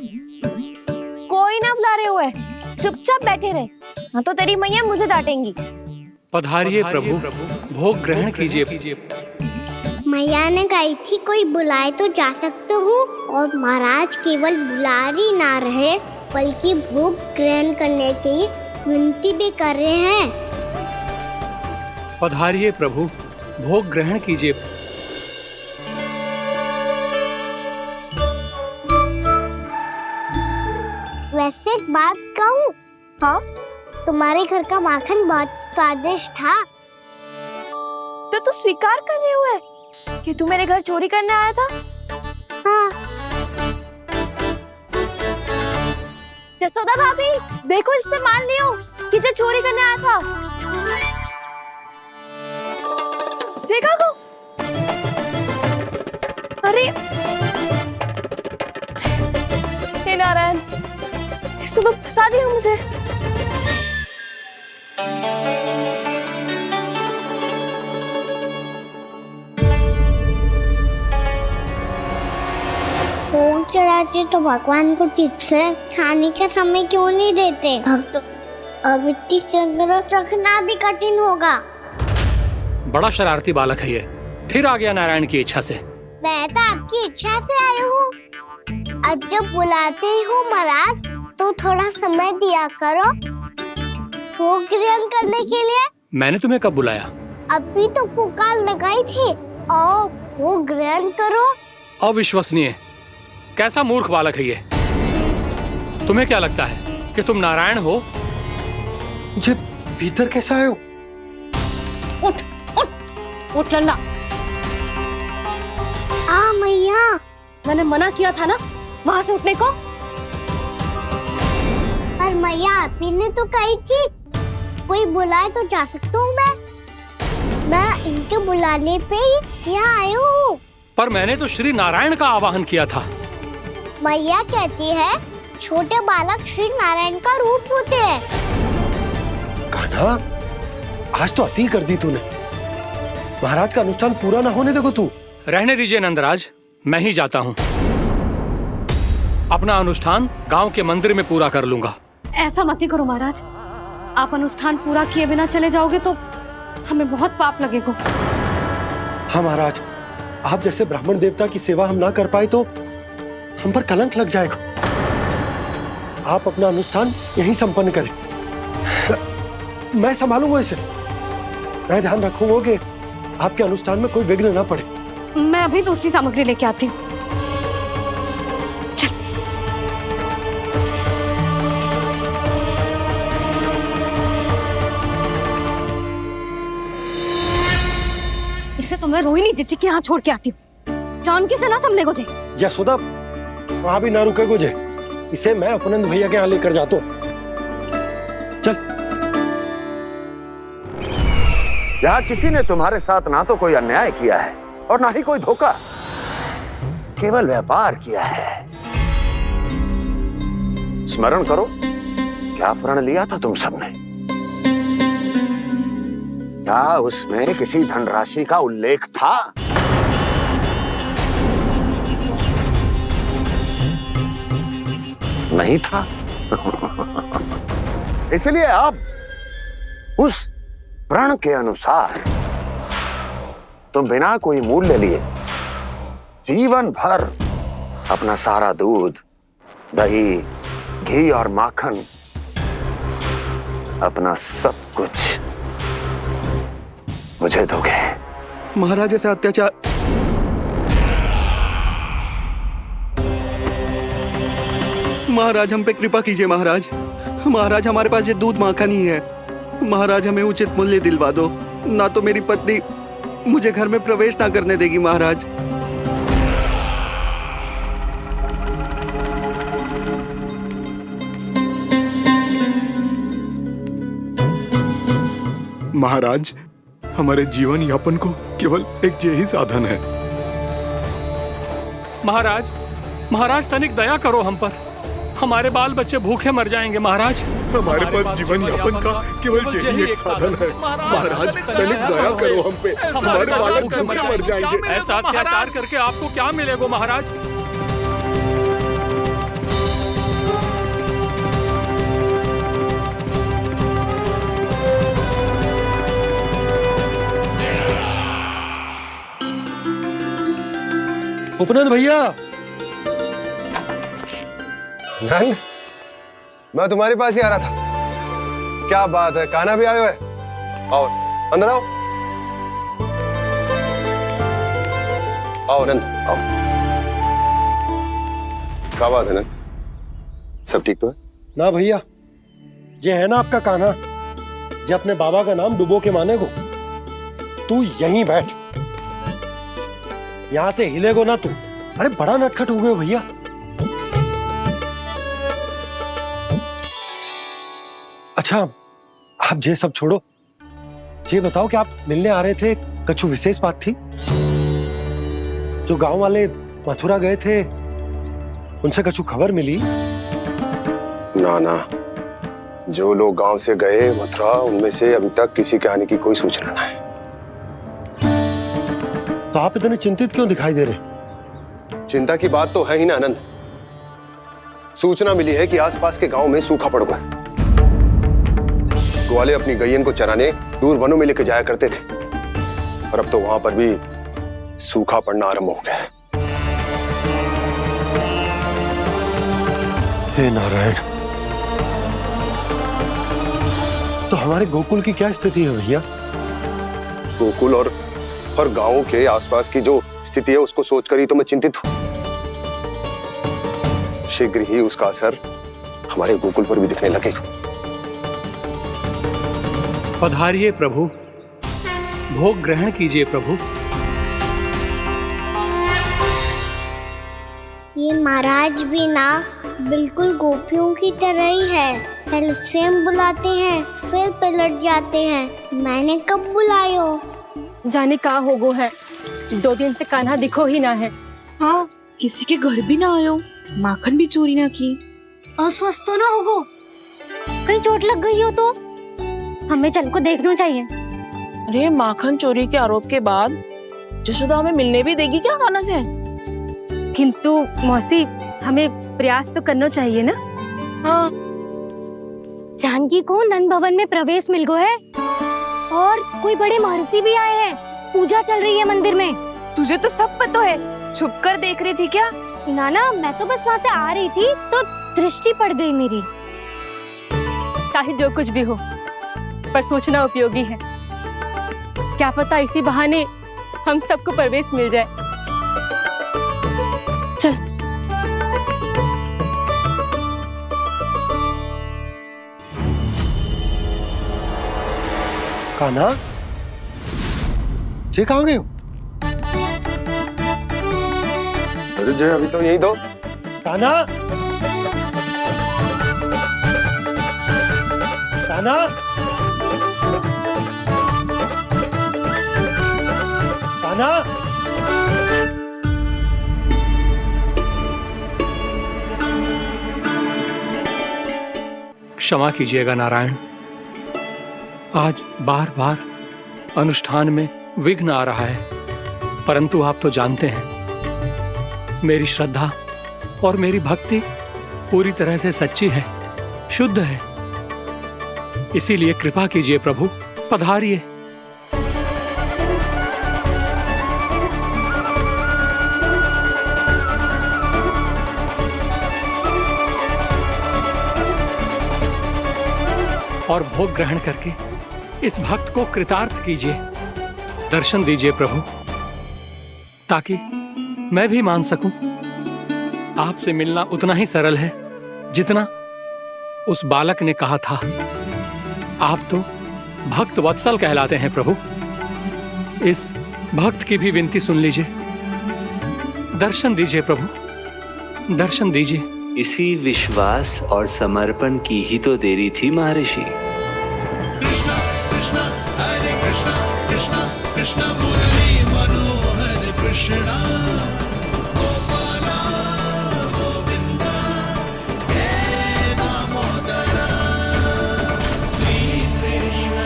कोई ना बुला रहे हुए, चुपचाप बैठे रहे, हाँ तो तेरी मैया मुझे डांटेंगी। पधारिए प्रभु, भोग ग्रहण कीजिए। मैया ने कही थी कोई बुलाए तो जा सकते हूँ, और महाराज केवल बुला ही ना रहे बल्कि भोग ग्रहण करने की विनती भी कर रहे हैं। पधारिए प्रभु, भोग ग्रहण कीजिए। वैसे एक बात कहूँ? हाँ? तुम्हारे घर का माखन बहुत स्वादिष्ट था। तो तू स्वीकार कर रहे हुए कि तू मेरे घर चोरी करने आया था? हाँ। जसोदा भाभी, देखो इसने मान लियो कि जो चोरी करने आया था। देखा को? अरे हे नारायण, इसने तो फंसा दिया मुझे। भोग चढ़ाते तो भगवान को ठीक से खाने का समय क्यों नहीं देते? अब तो अब इतनी संग्रह रखना भी कठिन होगा। बड़ा शरारती बालक है ये, फिर आ गया नारायण की इच्छा से। मैं तो आपकी इच्छा से आई हूँ। अब जब बुलाते हो महाराज तो थोड़ा समय दिया करो भोग ग्रहण करने के लिए। मैंने तुम्हें कब बुलाया? अभी तो पुकार लगाई थी और भोग ग्रहण करो। अविश्वसनीय, कैसा मूर्ख बालक है ये। तुम्हें क्या लगता है कि तुम नारायण हो? मुझे भीतर कैसा आए हो? उठ उठ उठ लल्ला। मैया, मैंने मना किया था ना वहां से उठने को। पर मैया आपी ने तो कही थी कोई बुलाए तो जा सकता हूँ मैं इनके बुलाने पे ही यहाँ आई हूँ। पर मैंने तो श्री नारायण का आवाहन किया था। मैया कहती है छोटे बालक श्री नारायण का रूप होते हैं। कान्हा, आज तो अति कर दी तूने। महाराज का अनुष्ठान पूरा ना होने देखो तू। रहने दीजिए नंदराज, मैं ही जाता हूँ। अपना अनुष्ठान गांव के मंदिर में पूरा कर लूंगा। ऐसा मत ही करो महाराज, आप अनुष्ठान पूरा किए बिना चले जाओगे तो हमें बहुत पाप लगेगा। हाँ महाराज, आप जैसे ब्राह्मण देवता की सेवा हम ना कर पाए तो हम पर कलंक लग जाएगा। आप अपना अनुष्ठान यहीं संपन्न करें, मैं संभालूंगा इसे। मैं ध्यान रखूंगा कि आपके अनुष्ठान में कोई विघ्न ना पड़े। मैं अभी दूसरी सामग्री लेके आती हूँ। इसे तो मैं रोहिणी जीजी के यहाँ छोड़ के आती हूँ। जानकी से ना संभले गोजे। यशोदा, वहां भी ना रुके गोजे। इसे मैं अपनंद भैया के यहाँ लेकर जाता हूँ। चल। यहाँ किसी ने तुम्हारे साथ ना तो कोई अन्याय किया है और ना ही कोई धोखा, केवल व्यापार किया है। स्मरण करो, क्या प्रण लिया था तुम सबने? क्या उसमें किसी धनराशि का उल्लेख था? नहीं था। इसलिए अब उस प्रण के अनुसार तुम बिना कोई मूल्य लिए जीवन भर अपना सारा दूध, दही, घी और माखन, अपना सब कुछ मुझे दोगे। महाराज ऐसा अत्याचार। महाराज हम पे कृपा कीजिए। महाराज, महाराज हमारे पास ये दूध माखन ही है। महाराज हमें उचित मूल्य दिलवा दो, ना तो मेरी पत्नी मुझे घर में प्रवेश ना करने देगी। महाराज, महाराज हमारे जीवन यापन को केवल एक यही साधन है। महाराज, महाराज तनिक दया करो हम पर। हमारे बाल बच्चे भूखे मर जाएंगे महाराज। हमारे पास जीवन यापन का केवल यही एक साधन है। महाराज तनिक दया करो हम पे, हमारे बालक भूखे मर जाएंगे। ऐसा अत्याचार करके आपको क्या मिलेगा महाराज? उपनंद भैया। नंद, मैं तुम्हारे पास ही आ रहा था। क्या बात है, कान्हा भी आयो है? आओ अंदर आओ। आओ नंद आओ। क्या बात है नंद, सब ठीक तो है? ना भैया, ये है ना आपका कान्हा, ये अपने बाबा का नाम डुबो के माने को। तू यहीं बैठ, यहां से हिलेगो ना तू। अरे बड़ा नटखट हो गए भैया। अच्छा, आप ये सब छोड़ो, ये बताओ कि आप मिलने आ रहे थे, कछु विशेष बात थी? जो गांव वाले मथुरा गए थे, उनसे कछु खबर मिली? ना ना, जो लोग गांव से गए मथुरा, उनमें से अभी तक किसी के आने की कोई सूचना नहीं है। तो आप इतने चिंतित क्यों दिखाई दे रहे? चिंता की बात तो है ही ना आनंद। सूचना मिली है कि आसपास के गांव में सूखा पड़ गया। ग्वाले अपनी गैयन को चराने दूर वनों में लेके जाया करते थे, और अब तो वहां पर भी सूखा पड़ना आरंभ हो गया है। हे नारायण, तो हमारे गोकुल की क्या स्थिति है भैया? गोकुल और गांवों के आसपास की जो स्थिति है उसको सोचकर ही तो मैं चिंतित हूं। शीघ्र ही उसका असर हमारे गोकुल पर भी दिखने लगेगा। पधारिए प्रभु, भोग ग्रहण कीजिए प्रभु। ये महाराज भी ना बिल्कुल गोपियों की तरह ही है। पहले स्वयं बुलाते हैं, फिर पलट जाते हैं। मैंने कब बुलायो? जाने कहाँ हो गो है, 2 दिन से कान्हा दिखो ही ना है। हाँ, किसी के घर भी ना आयो, माखन भी चोरी ना की। अस्वस्थ तो ना होगो, कहीं चोट लग गई हो तो हमें चल को देखना चाहिए। अरे माखन चोरी के आरोप के बाद जशोदा हमें मिलने भी देगी क्या कान्हा से? किंतु मौसी, हमें प्रयास तो करना चाहिए ना। हाँ, जानकी को नंद भवन में प्रवेश मिल गो है, और कोई बड़े महर्षि भी आए हैं। पूजा चल रही है मंदिर में। तुझे तो सब पता है, छुप कर देख रही थी क्या? ना, मैं तो बस वहाँ से आ रही थी तो दृष्टि पड़ गई मेरी। चाहे जो कुछ भी हो, पर सूचना उपयोगी है। क्या पता इसी बहाने हम सबको प्रवेश मिल जाए। चल। कान्हा, जे कहाँ गए हो? अरे जय, अभी तो यही दो। कान्हा, कान्हा, कान्हा। क्षमा कीजिएगा नारायण, आज बार बार अनुष्ठान में विघ्न आ रहा है, परंतु आप तो जानते हैं मेरी श्रद्धा और मेरी भक्ति पूरी तरह से सच्ची है, शुद्ध है। इसीलिए कृपा कीजिए प्रभु, पधारिए। और भोग ग्रहण करके इस भक्त को कृतार्थ कीजिए। दर्शन दीजिए प्रभु, ताकि मैं भी मान सकूं। आपसे मिलना उतना ही सरल है जितना उस बालक ने कहा था। आप तो भक्त वत्सल कहलाते हैं प्रभु। इस भक्त की भी विनती सुन लीजिए। दर्शन दीजिए प्रभु, दर्शन दीजिए। इसी विश्वास और समर्पण की ही तो देरी थी महर्षि। कृष्णा कृष्णा हरे कृष्णा, कृष्णा कृष्णा मुरली मनोहर कृष्णा, गोपाला गोविंदा हे दामोदरा, श्री कृष्ण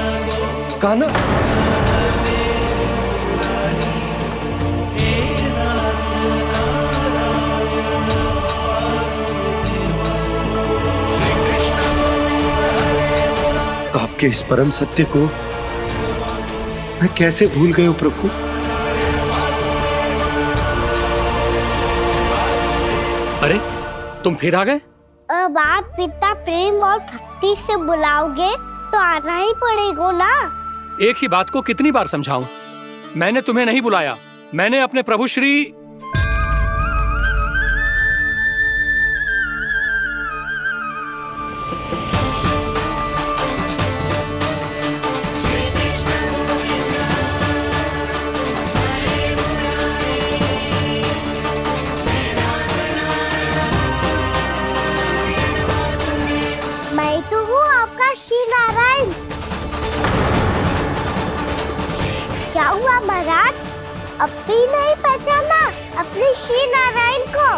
कान्हा, आपके इस परम सत्य को मैं कैसे भूल गया प्रभु? अरे तुम फिर आ गए? अब आप पिता प्रेम और भक्ति से बुलाओगे तो आना ही पड़ेगा ना। एक ही बात को कितनी बार समझाऊं? मैंने तुम्हें नहीं बुलाया, मैंने अपने प्रभु श्री मैं तो हूँ आपका श्री नारायण। क्या हुआ महाराज, अब भी नहीं पहचाना अपने श्री नारायण को?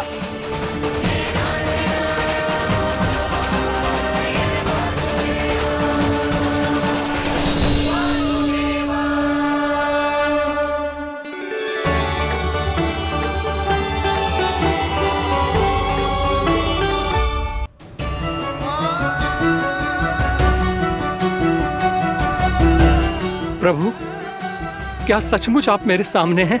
प्रभु, क्या सचमुच आप मेरे सामने हैं?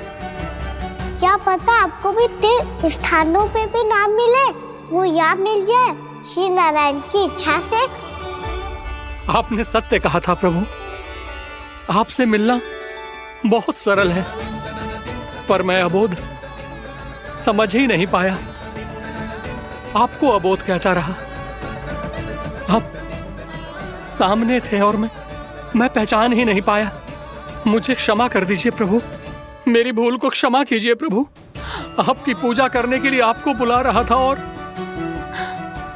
क्या पता आपको भी तीर्थ स्थानों पे भी नाम मिले, वो यहाँ मिल जाए श्री नारायण की इच्छा से। आपने सत्य कहा था प्रभु, आपसे मिलना बहुत सरल है, पर मैं अबोध समझ ही नहीं पाया। आपको अबोध कहता रहा। आप सामने थे और मैं पहचान ही नहीं पाया। मुझे क्षमा कर दीजिए प्रभु, मेरी भूल को क्षमा कीजिए प्रभु। आपकी पूजा करने के लिए आपको बुला रहा था और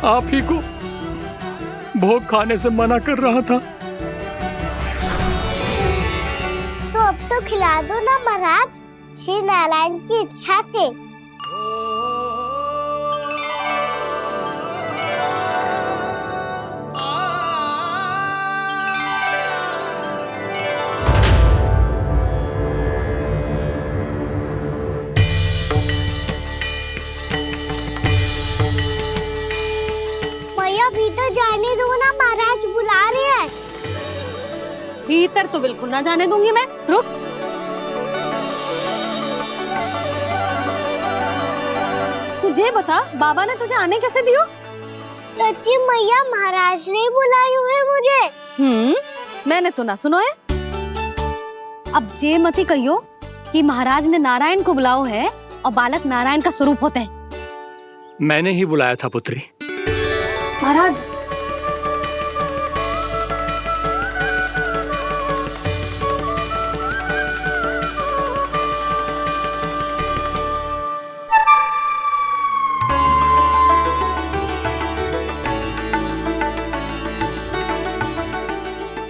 आप ही को भोग खाने से मना कर रहा था। तो अब तो खिला दो ना महाराज, श्री नारायण की इच्छा से। भीतर जाने दो ना, महाराज बुला रहे हैं। भीतर तो बिल्कुल ना जाने दूंगी मैं, रुक। तुझे बता, बाबा ने तुझे आने कैसे दियो? सच्ची मैया, महाराज ने बुलाई हुई मुझे। मैंने तो ना सुनो है। अब जे मती कहियो कि महाराज ने नारायण को बुलाओ है और बालक नारायण का स्वरूप होते हैं। मैंने ही बुलाया था पुत्री। महाराज,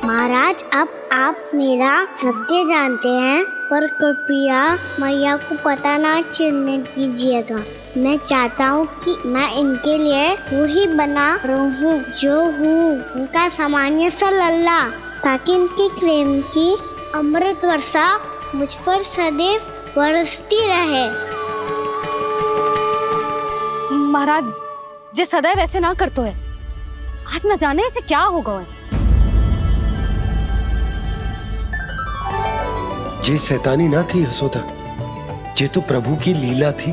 महाराज, अब आप मेरा सत्य जानते हैं, पर कृपया मैया को पता ना चलने दीजिएगा। मैं चाहता हूँ कि मैं इनके लिए वही बना रहूँ जो हूँ, उनका सामान्य सा लल्ला, ताकि इनके प्रेम की अमृत वर्षा मुझ पर सदैव बरसती रहे। महाराज, जे सदैव ऐसे ना करतो है, आज न जाने इसे क्या होगा है। जे शैतानी ना थी यशोदा, जे तो प्रभु की लीला थी।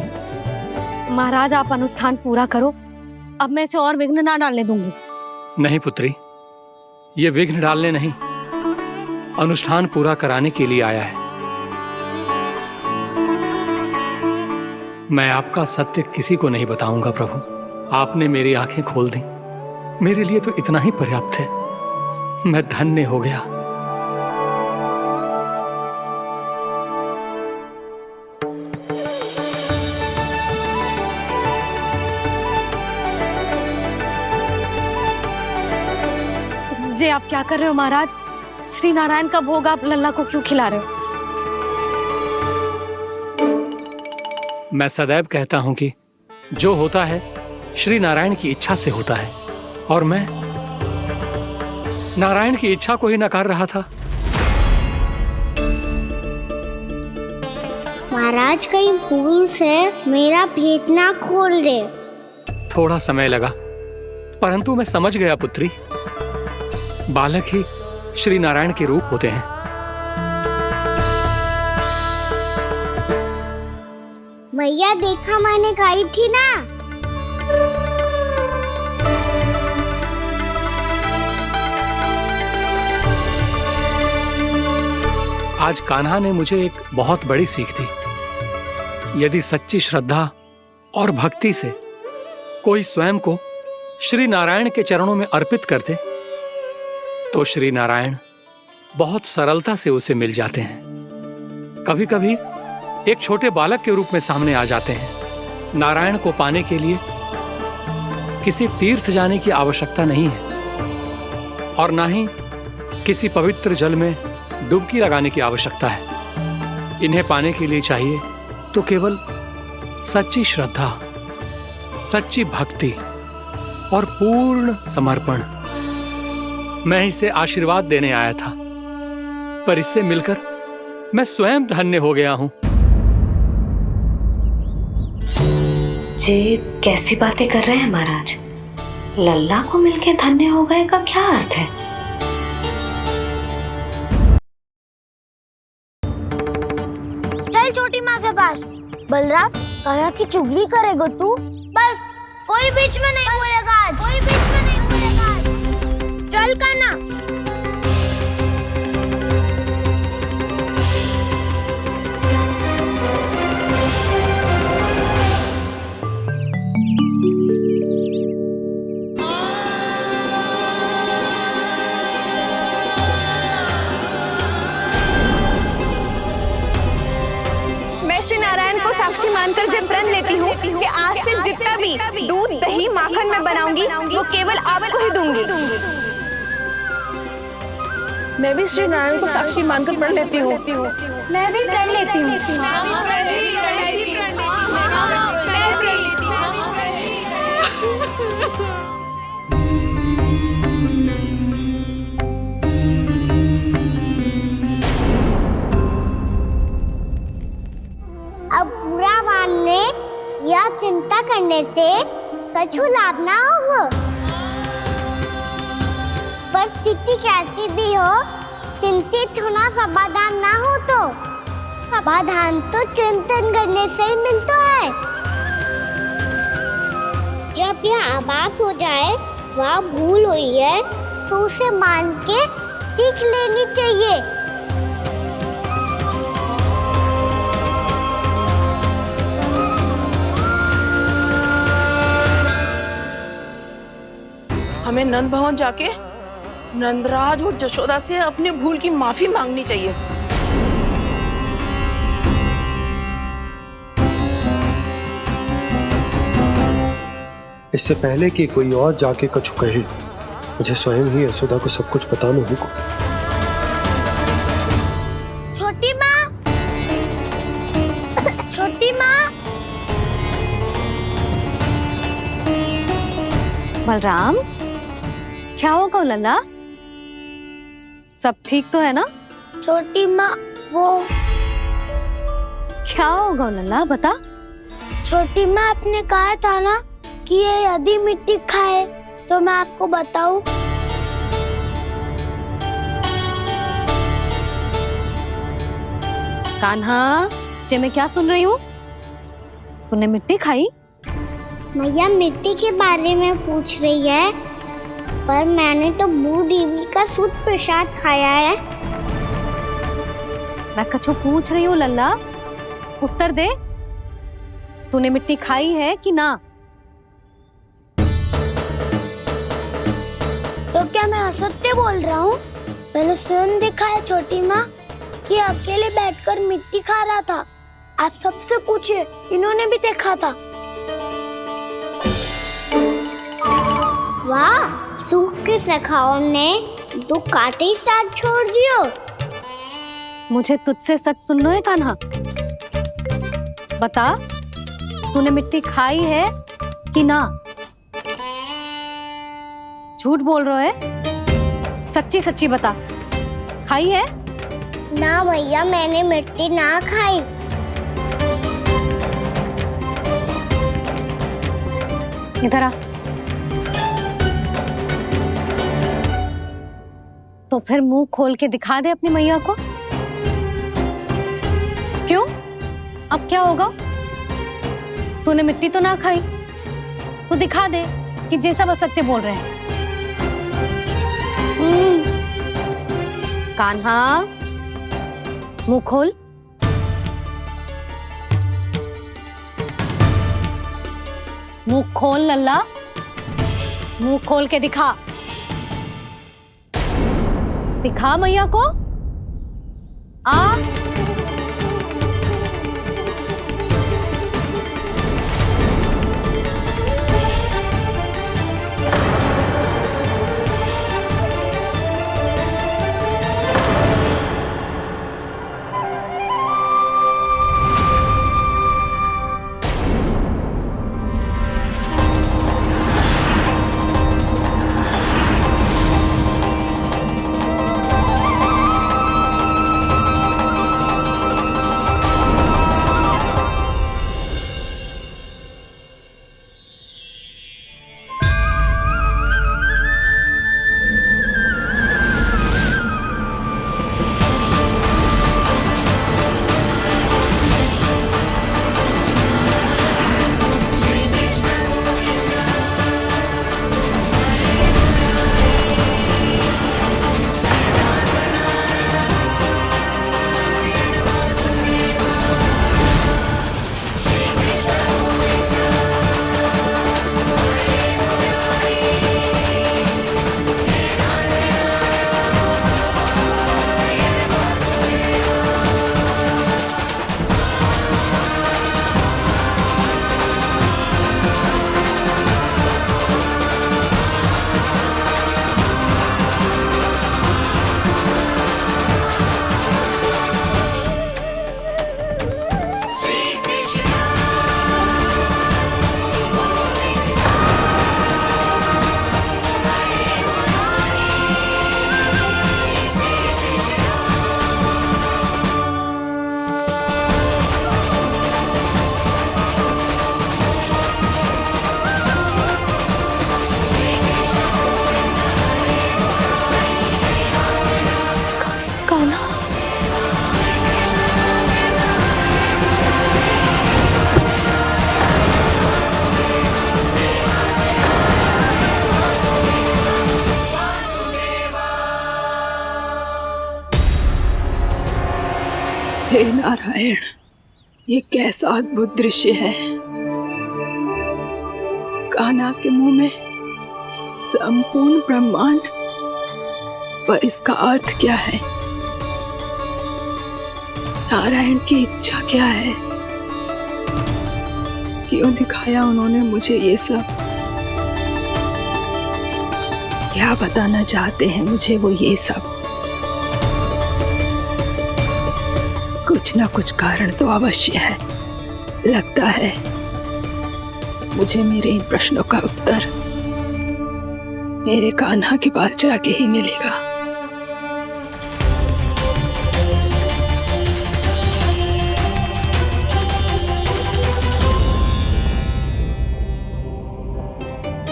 महाराज, आप अनुष्ठान पूरा करो, अब मैं इसे और विघ्न ना डालने दूंगी। नहीं पुत्री, ये विघ्न डालने नहीं, अनुष्ठान पूरा कराने के लिए आया है। मैं आपका सत्य किसी को नहीं बताऊंगा प्रभु। आपने मेरी आंखें खोल दी, मेरे लिए तो इतना ही पर्याप्त है। मैं धन्य हो गया। जे आप क्या कर रहे हो महाराज? श्री नारायण का भोग आप लल्ला को क्यों खिला रहे हो? मैं सदैव कहता हूं कि जो होता है श्री नारायण की इच्छा से होता है, और मैं नारायण की इच्छा को ही नकार रहा था। महाराज, कहीं भूल से मेरा भेद ना खोल दे। थोड़ा समय लगा, परंतु मैं समझ गया पुत्री। बालक ही श्री नारायण के रूप होते हैं। मैया, देखा मैंने गाई थी ना। आज कान्हा ने मुझे एक बहुत बड़ी सीख दी। यदि सच्ची श्रद्धा और भक्ति से कोई स्वयं को श्री नारायण के चरणों में अर्पित कर दे, तो श्री नारायण बहुत सरलता से उसे मिल जाते हैं। कभी कभी एक छोटे बालक के रूप में सामने आ जाते हैं। नारायण को पाने के लिए किसी तीर्थ जाने की आवश्यकता नहीं है, और ना ही किसी पवित्र जल में डुबकी लगाने की आवश्यकता है। इन्हें पाने के लिए चाहिए तो केवल सच्ची श्रद्धा, सच्ची भक्ति और पूर्ण समर्पण। मैं इसे आशीर्वाद देने आया था, पर इससे मिलकर मैं स्वयं धन्य हो गया हूं। जी कैसी बातें कर रहे हैं महाराज? लल्ला को मिलके धन्य हो गए का क्या अर्थ है? पास। बलराम, कान्हा की चुगली करेगा तू? बस, कोई बीच में नहीं बोलेगा आज। कोई बीच में नहीं बोलेगा आज। चल कान्हा। श्री नारायण को साक्षी मानकर जब प्रण लेती हूँ कि आज से जितना भी दूध, दही, माखन मैं बनाऊंगी वो केवल आपको ही दूंगी। मैं भी श्री नारायण को साक्षी मानकर प्रण लेती हूँ। मैं भी प्रण लेती हूँ। अब बुरा मानने या चिंता करने से कछु लाभ ना होगा। परिस्थिति कैसी भी हो, चिंतित होना समाधान ना हो तो समाधान तो चिंतन करने से ही मिलता है। जब यह आभास हो जाए वह भूल हुई है तो उसे मान के सीख लेनी चाहिए। हमें नंद भवन जाके नंदराज और जशोदा से अपनी भूल की माफी मांगनी चाहिए। इससे पहले कि कोई और जाके कछु कहे, मुझे स्वयं ही यशोदा को सब कुछ बताना होगा। छोटी माँ, छोटी माँ। बलराम, क्या होगा लल्ला? सब ठीक तो है ना? छोटी माँ, वो क्या होगा लल्ला, बता। छोटी माँ, आपने कहा था ना कि ये यदि मिट्टी खाए तो मैं आपको बताऊं। कान्हा, जे मैं क्या सुन रही हूँ? तूने मिट्टी खाई? मैया मिट्टी के बारे में पूछ रही है, पर मैंने तो भू देवी का शुद्ध प्रसाद खाया है। मैं कछु पूछ रही हूँ लल्ला, उत्तर दे। तूने मिट्टी खाई है कि ना? तो क्या मैं असत्य बोल रहा हूँ? मैंने स्वयं देखा है छोटी माँ कि अकेले बैठकर मिट्टी खा रहा था। आप सबसे पूछिए, इन्होंने भी देखा था। वाह, सूख के सखाओं ने दो कांटे ही साथ छोड़ दियो। मुझे तुझसे सच सुनना है कान्हा। बता, तूने मिट्टी खाई है कि ना? झूठ बोल रहा है, सच्ची सच्ची बता, खाई है? ना भैया, मैंने मिट्टी ना खाई। इधर आ। तो फिर मुंह खोल के दिखा दे अपनी मैया को। क्यों? अब क्या होगा? तूने मिट्टी तो ना खाई, तो दिखा दे कि जे सब असत्य बोल रहे हैं। कान्हा, मुंह खोल। मुंह खोल लल्ला, मुंह खोल के दिखा। दिखा मैया को। आ हे नारायण, ये कैसा अद्भुत दृश्य है। कान्हा के मुंह में संपूर्ण ब्रह्मांड, पर इसका अर्थ क्या है? नारायण की इच्छा क्या है? क्यों दिखाया उन्होंने मुझे ये सब? क्या बताना चाहते हैं मुझे वो ये सब? कुछ ना कुछ कारण तो अवश्य है। लगता है मुझे मेरे इन प्रश्नों का उत्तर मेरे कान्हा के पास जाके ही मिलेगा।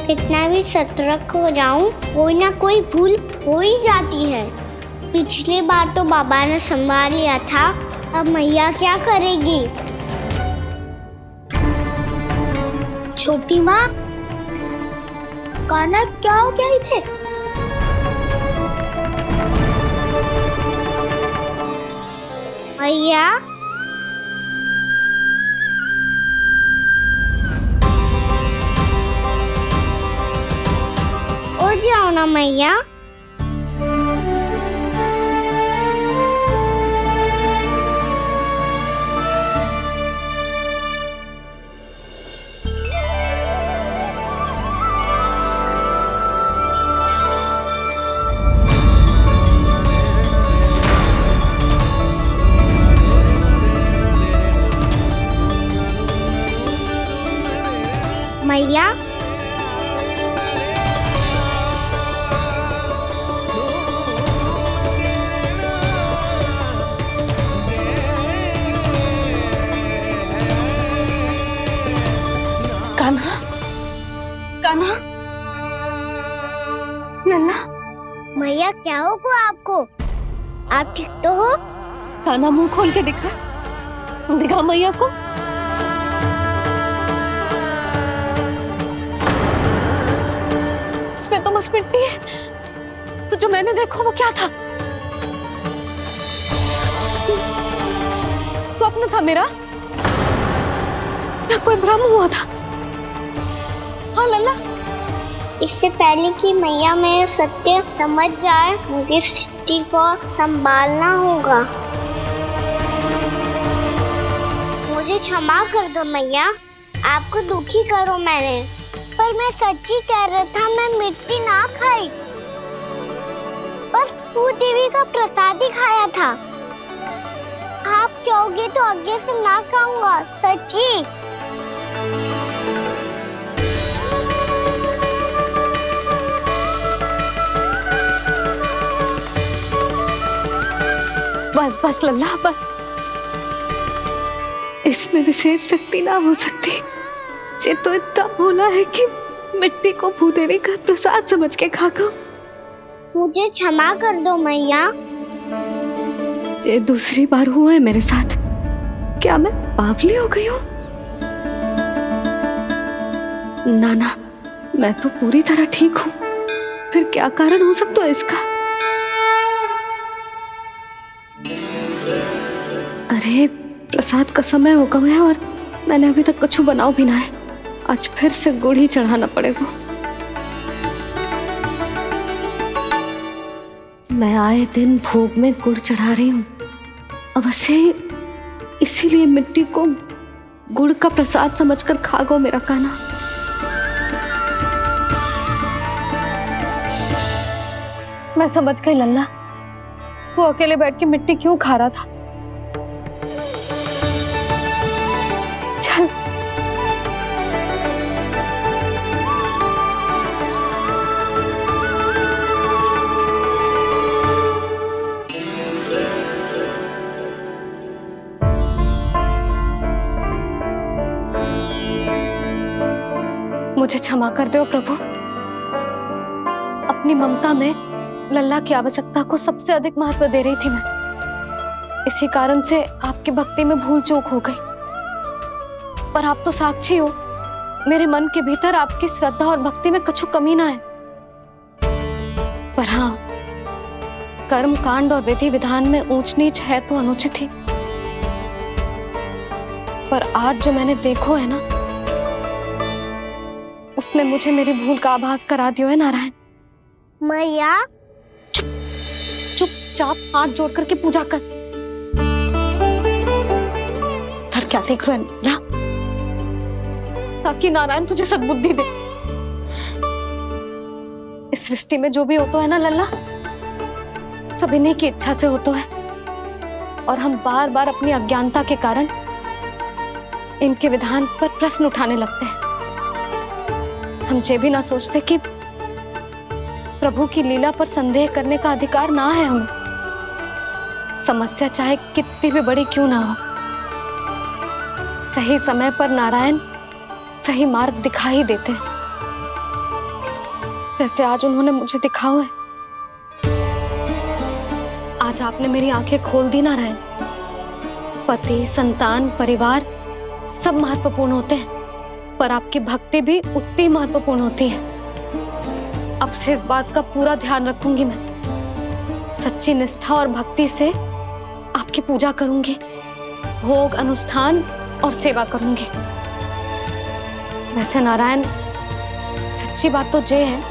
कितना भी सतर्क हो जाऊं, कोई ना कोई भूल हो ही जाती है। पिछली बार तो बाबा ने संभाल लिया था, अब मैया क्या करेगी? छोटी माँ, कान्हा क्या हो गया इधर? मैया, उठ जाओ ना मैया। मैया, कान्हा, कान्हा, लल्ला। मैया क्या होगा आपको? आप ठीक तो हो? कान्हा मुंह खोल के दिखा, दिखा मैया को। इसमें तो बस मिट्टी है, तो जो मैंने देखा वो क्या था? स्वप्न था मेरा या कोई भ्रम हुआ था? हाँ लल्ला, इससे पहले कि मैया मेरे सत्य समझ जाए, मुझे स्थिति को संभालना होगा। मुझे क्षमा कर दो मैया, आपको दुखी करो मैंने, पर मैं सच्ची कह रहा था, मैं मिट्टी ना खाई, बस तू देवी का प्रसाद ही खाया था। आप कहोगे तो आगे से ना खाऊंगा, सच्ची। बस बस लल्ला, बस। इसमें विशेष शक्ति ना हो सकती। ये तो इतना भोला है कि मिट्टी को भूदेवी का प्रसाद समझ के खा गया। मुझे क्षमा कर दो मैया। ये दूसरी बार हुआ है मेरे साथ। क्या मैं बावली हो गई हूँ? ना, मैं तो पूरी तरह ठीक हूँ। फिर क्या कारण हो सकता है इसका? अरे प्रसाद का समय हो गया है और मैंने अभी तक कुछ बनाओ भी ना है। आज फिर से गुड़ ही चढ़ाना पड़ेगा। मैं आए दिन भोग में गुड़ चढ़ा रही हूँ, अवश्य इसीलिए मिट्टी को गुड़ का प्रसाद समझकर खा गो मेरा कान्हा। मैं समझ गई लल्ला, वो अकेले बैठ के मिट्टी क्यों खा रहा था। चल मुझे क्षमा कर दो प्रभु। अपनी ममता में लल्ला की आवश्यकता को सबसे अधिक महत्व दे रही थी मैं। इसी कारण से आपकी भक्ति में भूल चूक हो गई। पर आप तो साक्षी हो, मेरे मन के भीतर आपकी श्रद्धा और भक्ति में कुछ कमी ना है। पर हाँ, कर्म कांड और विधि विधान में ऊंच नीच है तो अनुचित ही। पर आज जो मैंने देखो है ना, उसने मुझे मेरी भूल का आभास करा दियो है नारायण। मैया चुपचाप हाथ जोड़ करके पूजा कर। सर क्या देख रहे हो ना, ताकि नारायण तुझे सद्बुद्धि दे। इस सृष्टि में जो भी होता है ना लल्ला, सब इन्हीं की इच्छा से होता है, और हम बार बार अपनी अज्ञानता के कारण इनके विधान पर प्रश्न उठाने लगते हैं। हम ये भी ना सोचते कि प्रभु की लीला पर संदेह करने का अधिकार ना है हमें। समस्या चाहे कितनी भी बड़ी क्यों ना हो, सही समय पर नारायण सही मार्ग दिखा ही देते हैं, जैसे आज उन्होंने मुझे दिखाओ है। आज आपने मेरी आंखें खोल दी नारायण। पति, संतान, परिवार सब महत्वपूर्ण होते हैं, पर आपकी भक्ति भी उतनी महत्वपूर्ण होती है। अब से इस बात का पूरा ध्यान रखूंगी मैं। सच्ची निष्ठा और भक्ति से आपकी पूजा करूंगी, भोग, अनुष्ठान और सेवा करूंगी। वैसे नारायण, सच्ची बात तो ये है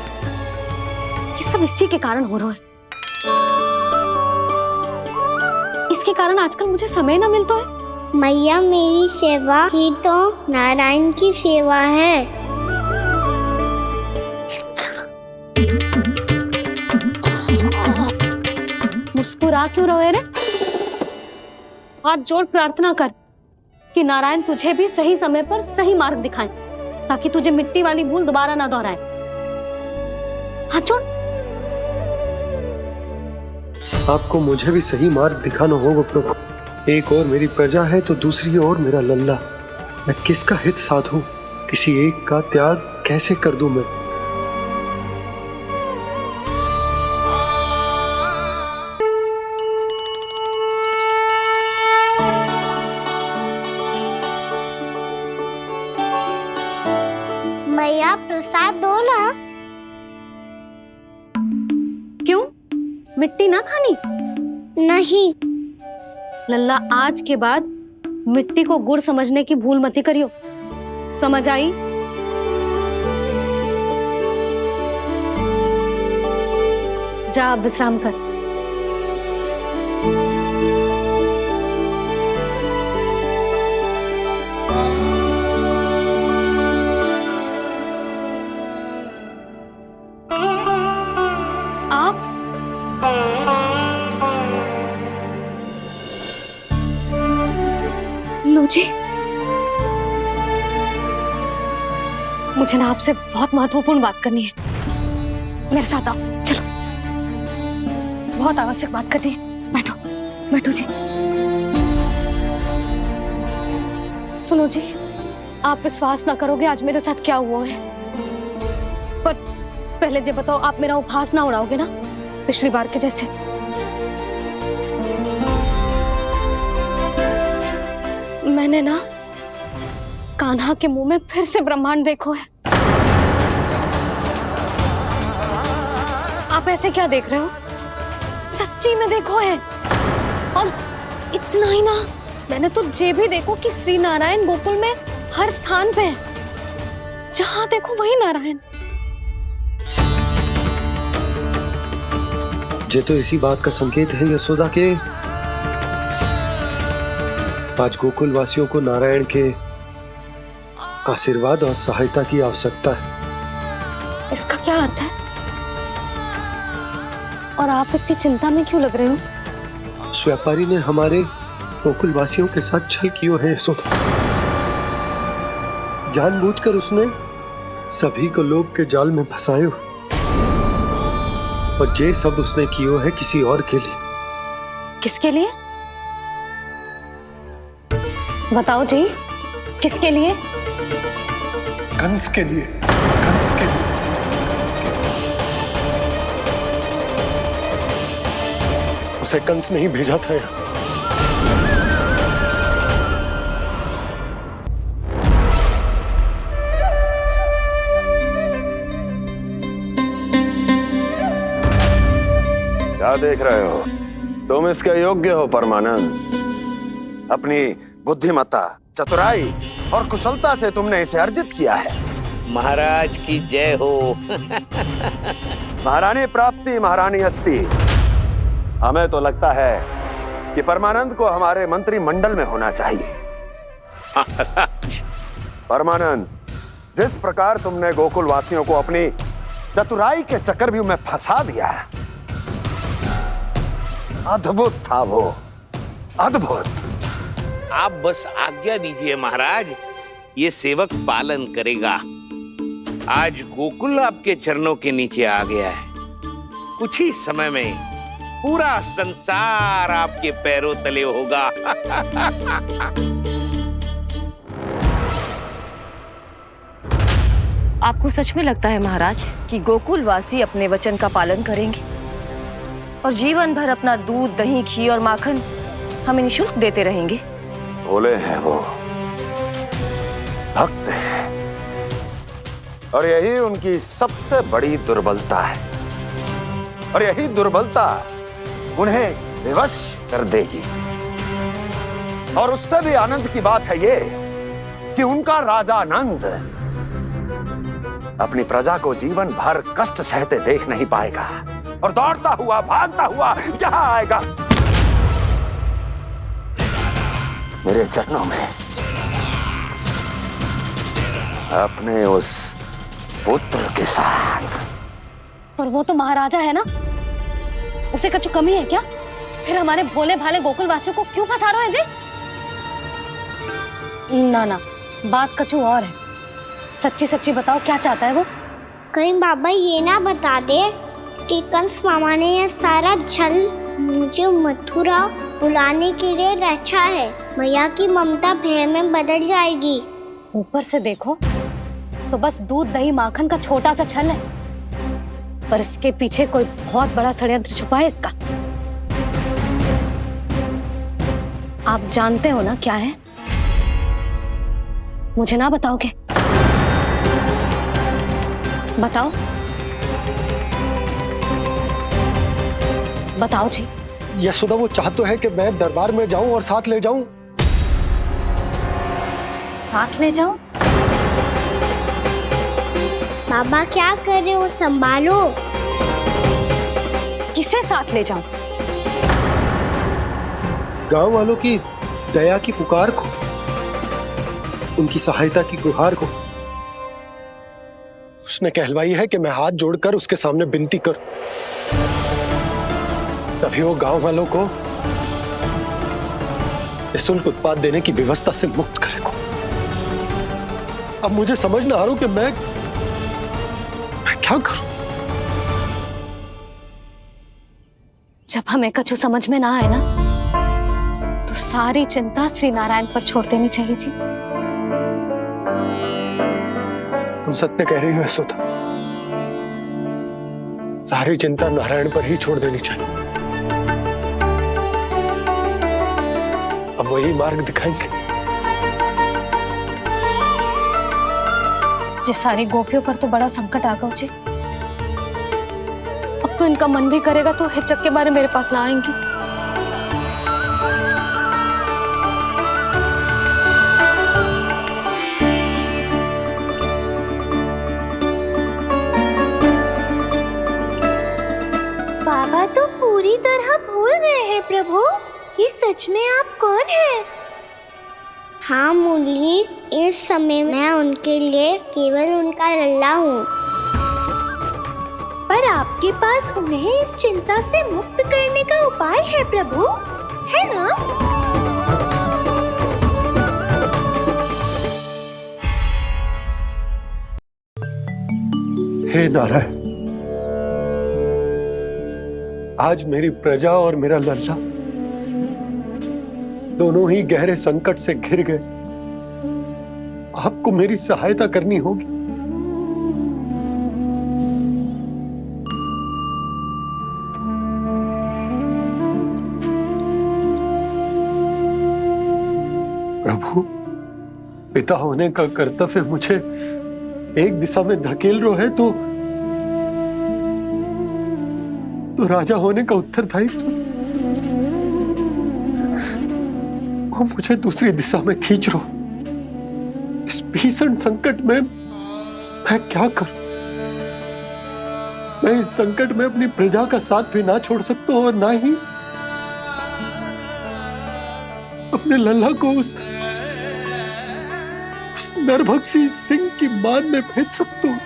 कि सब इसी के कारण हो रहा है। इसके कारण आजकल मुझे समय ना मिलता है। मैया, मेरी सेवा ही तो नारायण की सेवा है। मुस्कुरा क्यों रहे रे? हाथ जोड़ प्रार्थना कर कि नारायण तुझे भी सही समय पर सही मार्ग दिखाएं, ताकि तुझे मिट्टी वाली भूल दोबारा ना दोहराए। हाथ जोड़। आपको मुझे भी सही मार्ग दिखाना होगा प्रभु। एक और मेरी प्रजा है तो दूसरी ओर मेरा लल्ला। मैं किसका हित साधूं? किसी एक का त्याग कैसे कर दूं मैं? मैया, प्रसाद दो ना। क्यों? मिट्टी ना खानी? नहीं। लल्ला, आज के बाद मिट्टी को गुड़ समझने की भूल मत करियो। समझ आई? जा विश्राम कर। आप लो जी, मुझे ना आपसे बहुत महत्वपूर्ण बात करनी है। मेरे साथ आओ, चलो। बहुत आवश्यक बात करनी है। बैठो, बैठो जी। सुनो जी, आप विश्वास ना करोगे आज मेरे साथ क्या हुआ है। पर पहले ये बताओ, आप मेरा उपहास ना उड़ाओगे ना, पिछली बार के जैसे? मैंने ना कान्हा के मुंह में फिर से ब्रह्मांड देखो है। आप ऐसे क्या देख रहे हो? सच्ची में देखो है। और इतना ही ना, मैंने तो ये भी देखो कि श्री नारायण गोकुल में हर स्थान पे है। जहां देखो वही नारायण। ये तो इसी बात का संकेत है यशोदा के आज गोकुल वासियों को नारायण के आशीर्वाद और सहायता की आवश्यकता है। इसका क्या अर्थ है? और आप इतनी चिंता में क्यों लग रहे हो? उस व्यापारी ने हमारे गोकुल वासियों के साथ छल किया है यशोदा। जानबूझकर उसने सभी को लोग के जाल में फंसायो, और ये सब उसने किया है किसी और के लिए। किसके लिए? बताओ जी, किसके लिए? कंस के लिए। कंस के लिए। उसे कंस नहीं भेजा था यहाँ। क्या देख रहे हो? तुम इसके योग्य हो परमानंद। अपनी बुद्धिमत्ता चतुराई और कुशलता से तुमने इसे अर्जित किया है। महाराज की जय हो। महारानी प्राप्ति महारानी अस्ति। हमें तो लगता है कि परमानंद को हमारे मंत्रिमंडल में होना चाहिए। परमानंद, जिस प्रकार तुमने गोकुल वासियों को अपनी चतुराई के चक्रव्यूह में फंसा दिया है, अद्भुत था वो, अद्भुत। आप बस आज्ञा दीजिए महाराज, ये सेवक पालन करेगा। आज गोकुल आपके चरणों के नीचे आ गया है। कुछ ही समय में पूरा संसार आपके पैरों तले होगा। आपको सच में लगता है महाराज कि गोकुल वासी अपने वचन का पालन करेंगे और जीवन भर अपना दूध, दही, घी और माखन हमें निःशुल्क देते रहेंगे? भोले हैं वो, भक्त हैं, और यही उनकी सबसे बड़ी दुर्बलता है। और यही दुर्बलता उन्हें विवश कर देगी। और उससे भी आनंद की बात है ये कि उनका राजा नंद अपनी प्रजा को जीवन भर कष्ट सहते देख नहीं पाएगा और दौड़ता हुआ, भागता हुआ यहाँ आएगा मेरे चरणों में, अपने उस पुत्र के साथ। पर वो तो महाराजा है ना, उसे कुछ कमी है क्या? फिर हमारे भोले भाले गोकुल वासियों को क्यों फंसा रहे हैं जी? ना ना, बात कुछ और है। सच्ची सच्ची बताओ, क्या चाहता है वो? कहीं बाबा ये ना बता दे कि कंस मामा ने यह सारा छल मुझे मथुरा बुलाने के लिए रचा है। मैया की ममता भय में बदल जाएगी। ऊपर से देखो तो बस दूध, दही, माखन का छोटा सा छल है, पर इसके पीछे कोई बहुत बड़ा षड्यंत्र छुपा है इसका। आप जानते हो ना क्या है? मुझे ना बताओगे? बताओ बताओ जी। यशोदा, वो चाह तो है कि मैं दरबार में जाऊं और साथ ले जाऊं। साथ ले जाऊं? बाबा क्या कर रहे हो, संभालो। किसे साथ ले जाऊं? गांव वालों की दया की पुकार को, उनकी सहायता की गुहार को। उसने कहलवाई है कि मैं हाथ जोड़कर उसके सामने विनती करूं, तभी वो गांव वालों को निःशुल्क उत्पाद देने की व्यवस्था से मुक्त करेगा। अब मुझे समझ ना आ रहा कि मैं क्या करूं। जब हमें कछु समझ में ना आए ना, तो सारी चिंता श्री नारायण पर छोड़ देनी चाहिए जी। तुम सत्य कह रही हो यशोदा, सारी चिंता नारायण पर ही छोड़ देनी चाहिए। अब वही मार्ग दिखाएंगे। जी सारी गोपियों पर तो बड़ा संकट आ गया जी। अब तो इनका मन भी करेगा तो हिचक के बारे मेरे पास ना आएंगी। बाबा तो पूरी तरह भूल गए हैं प्रभु, ये सच में आप कौन हैं? हाँ मुरली, इस समय मैं उनके लिए केवल उनका लल्ला हूँ। पर आपके पास उन्हें इस चिंता से मुक्त करने का उपाय है प्रभु, है ना? हे नारायण, आज मेरी प्रजा और मेरा लल्ला दोनों ही गहरे संकट से घिर गए। आपको मेरी सहायता करनी होगी। प्रभु, पिता होने का कर्तव्य मुझे एक दिशा में धकेल रो है तो राजा होने का उत्तरदायित्व वो मुझे दूसरी दिशा में खींच रो। भीषण संकट में मैं क्या करूं? मैं इस संकट में अपनी प्रजा का साथ भी ना छोड़ सकता हूं और ना ही अपने लल्ला को उस नरभक्षी सिंह की मान में भेज सकता हूं।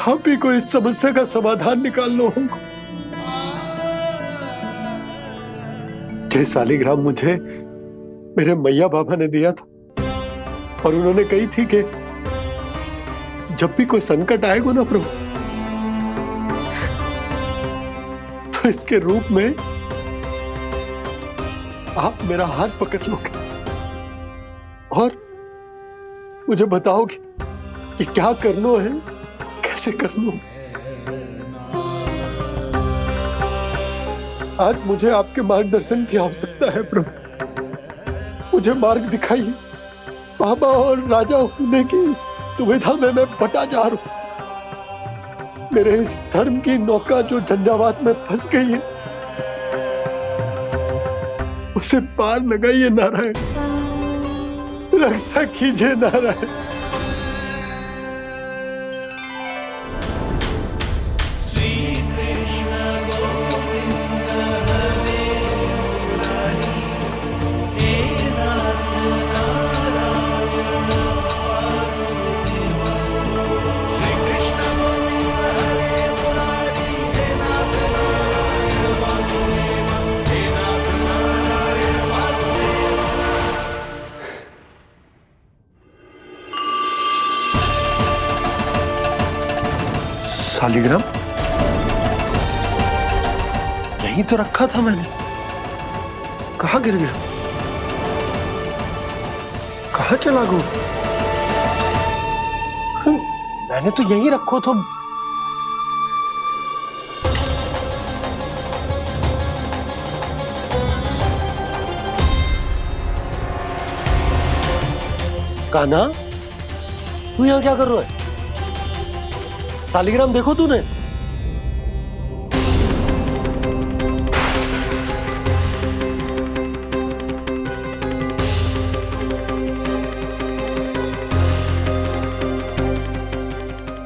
आप ही को इस समस्या का समाधान निकालना होगा। जय सालिग्राम मुझे मेरे मैया बाबा ने दिया था और उन्होंने कही थी कि जब भी कोई संकट आएगा ना प्रभु, तो इसके रूप में आप मेरा हाथ पकड़ लोगे और मुझे बताओगे कि क्या करना है, कैसे करना है। आज मुझे आपके मार्गदर्शन की आवश्यकता है प्रभु। मुझे मार्ग दिखाइए। बाबा और राजा होने की इस दुविधा में मैं बटा जा रहा हूं। मेरे इस धर्म की नौका जो झंझावात में फंस गई है, उसे पार लगाइए नारायण, रक्षा कीजिए नारायण। सालिग्राम यहीं तो रखा था मैंने, कहाँ गिर गया, कहाँ चला गया? मैंने तो यहीं रखो तो। कान्हा, तू यहाँ क्या कर रहा है? सालिग्राम देखो तूने?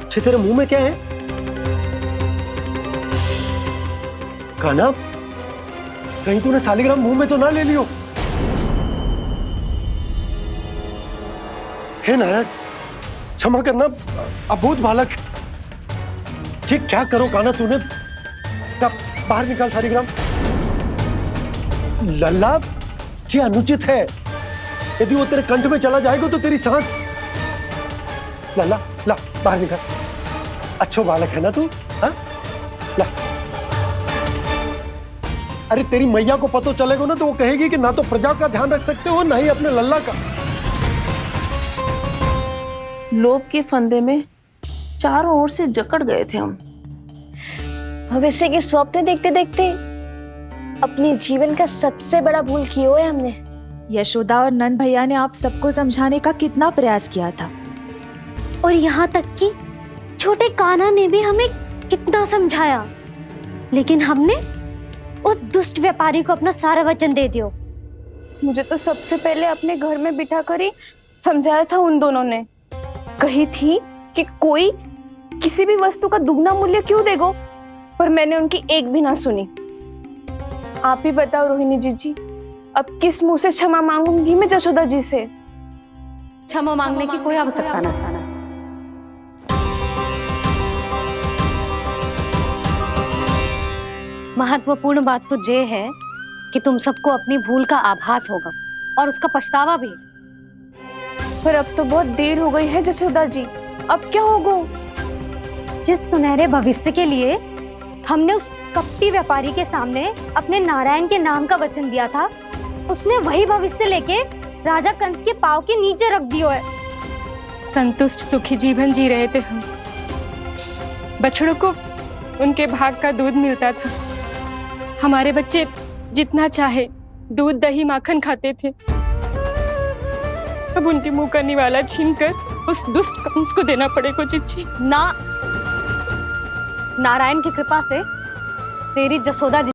अच्छे, तेरे मुंह में क्या है? कान्हा, कहीं तूने सालिग्राम मुंह में तो ना ले लियो? हे नारायण, क्षमा करना, अबोध बालक। जी क्या करो कान्हा तूने? कब बाहर निकाल सालिग्राम। लल्ला, जी अनुचित है। यदि वो तेरे कंठ में चला जाएगा तो तेरी सांस। लल्ला, ला बाहर निकाल। अच्छो बालक है ना तू? हाँ, ला। अरे तेरी मैया को पता चलेगा ना तो वो कहेगी कि ना तो प्रजा का ध्यान रख सकते हो ना ही अपने लल्ला का। लोभ के फंदे में चारों ओर से जकड़ गए थे हम। भविष्य के स्वप्न देखते देखते अपने जीवन का सबसे बड़ा भूल किया है हमने। यशोदा और नंद भैया ने आप सबको समझाने का कितना प्रयास किया था, और यहाँ तक कि छोटे कान्हा ने भी हमें कितना समझाया, लेकिन हमने उस दुष्ट व्यापारी को अपना सारा वचन दे दिया। मुझे तो सबसे पहले अपने घर में बिठा कर ही समझाया था उन दोनों ने। कही थी कि कोई किसी भी वस्तु का दुगना मूल्य क्यों देगा, पर मैंने उनकी एक भी ना सुनी। आप ही बताओ रोहिणी जी, अब किस मुंह से क्षमा मांगूंगी मैं जशोदा जी से? क्षमा मांगने की कोई आवश्यकता ना। महत्वपूर्ण बात तो ये है कि तुम सबको अपनी भूल का आभास होगा और उसका पछतावा भी। पर अब तो बहुत देर हो गई है जशोदा जी, अब क्या होगा? जिस सुनहरे भविष्य के लिए हमने उस कपटी व्यापारी के सामने अपने नारायण के नाम का वचन दिया था, उसने वही भविष्य लेके राजा कंस के पांव के नीचे रख दिया है। संतुष्ट सुखी जीवन जी रहे थे हम। बछड़ों को उनके भाग का दूध मिलता था। हमारे बच्चे जितना चाहे दूध दही माखन खाते थे। अब उनके मुंह का निवाला छीनकर उस दुष्ट कंस को देना पड़ेगा चिच्ची। ना, नारायण की कृपा से तेरी जसोदा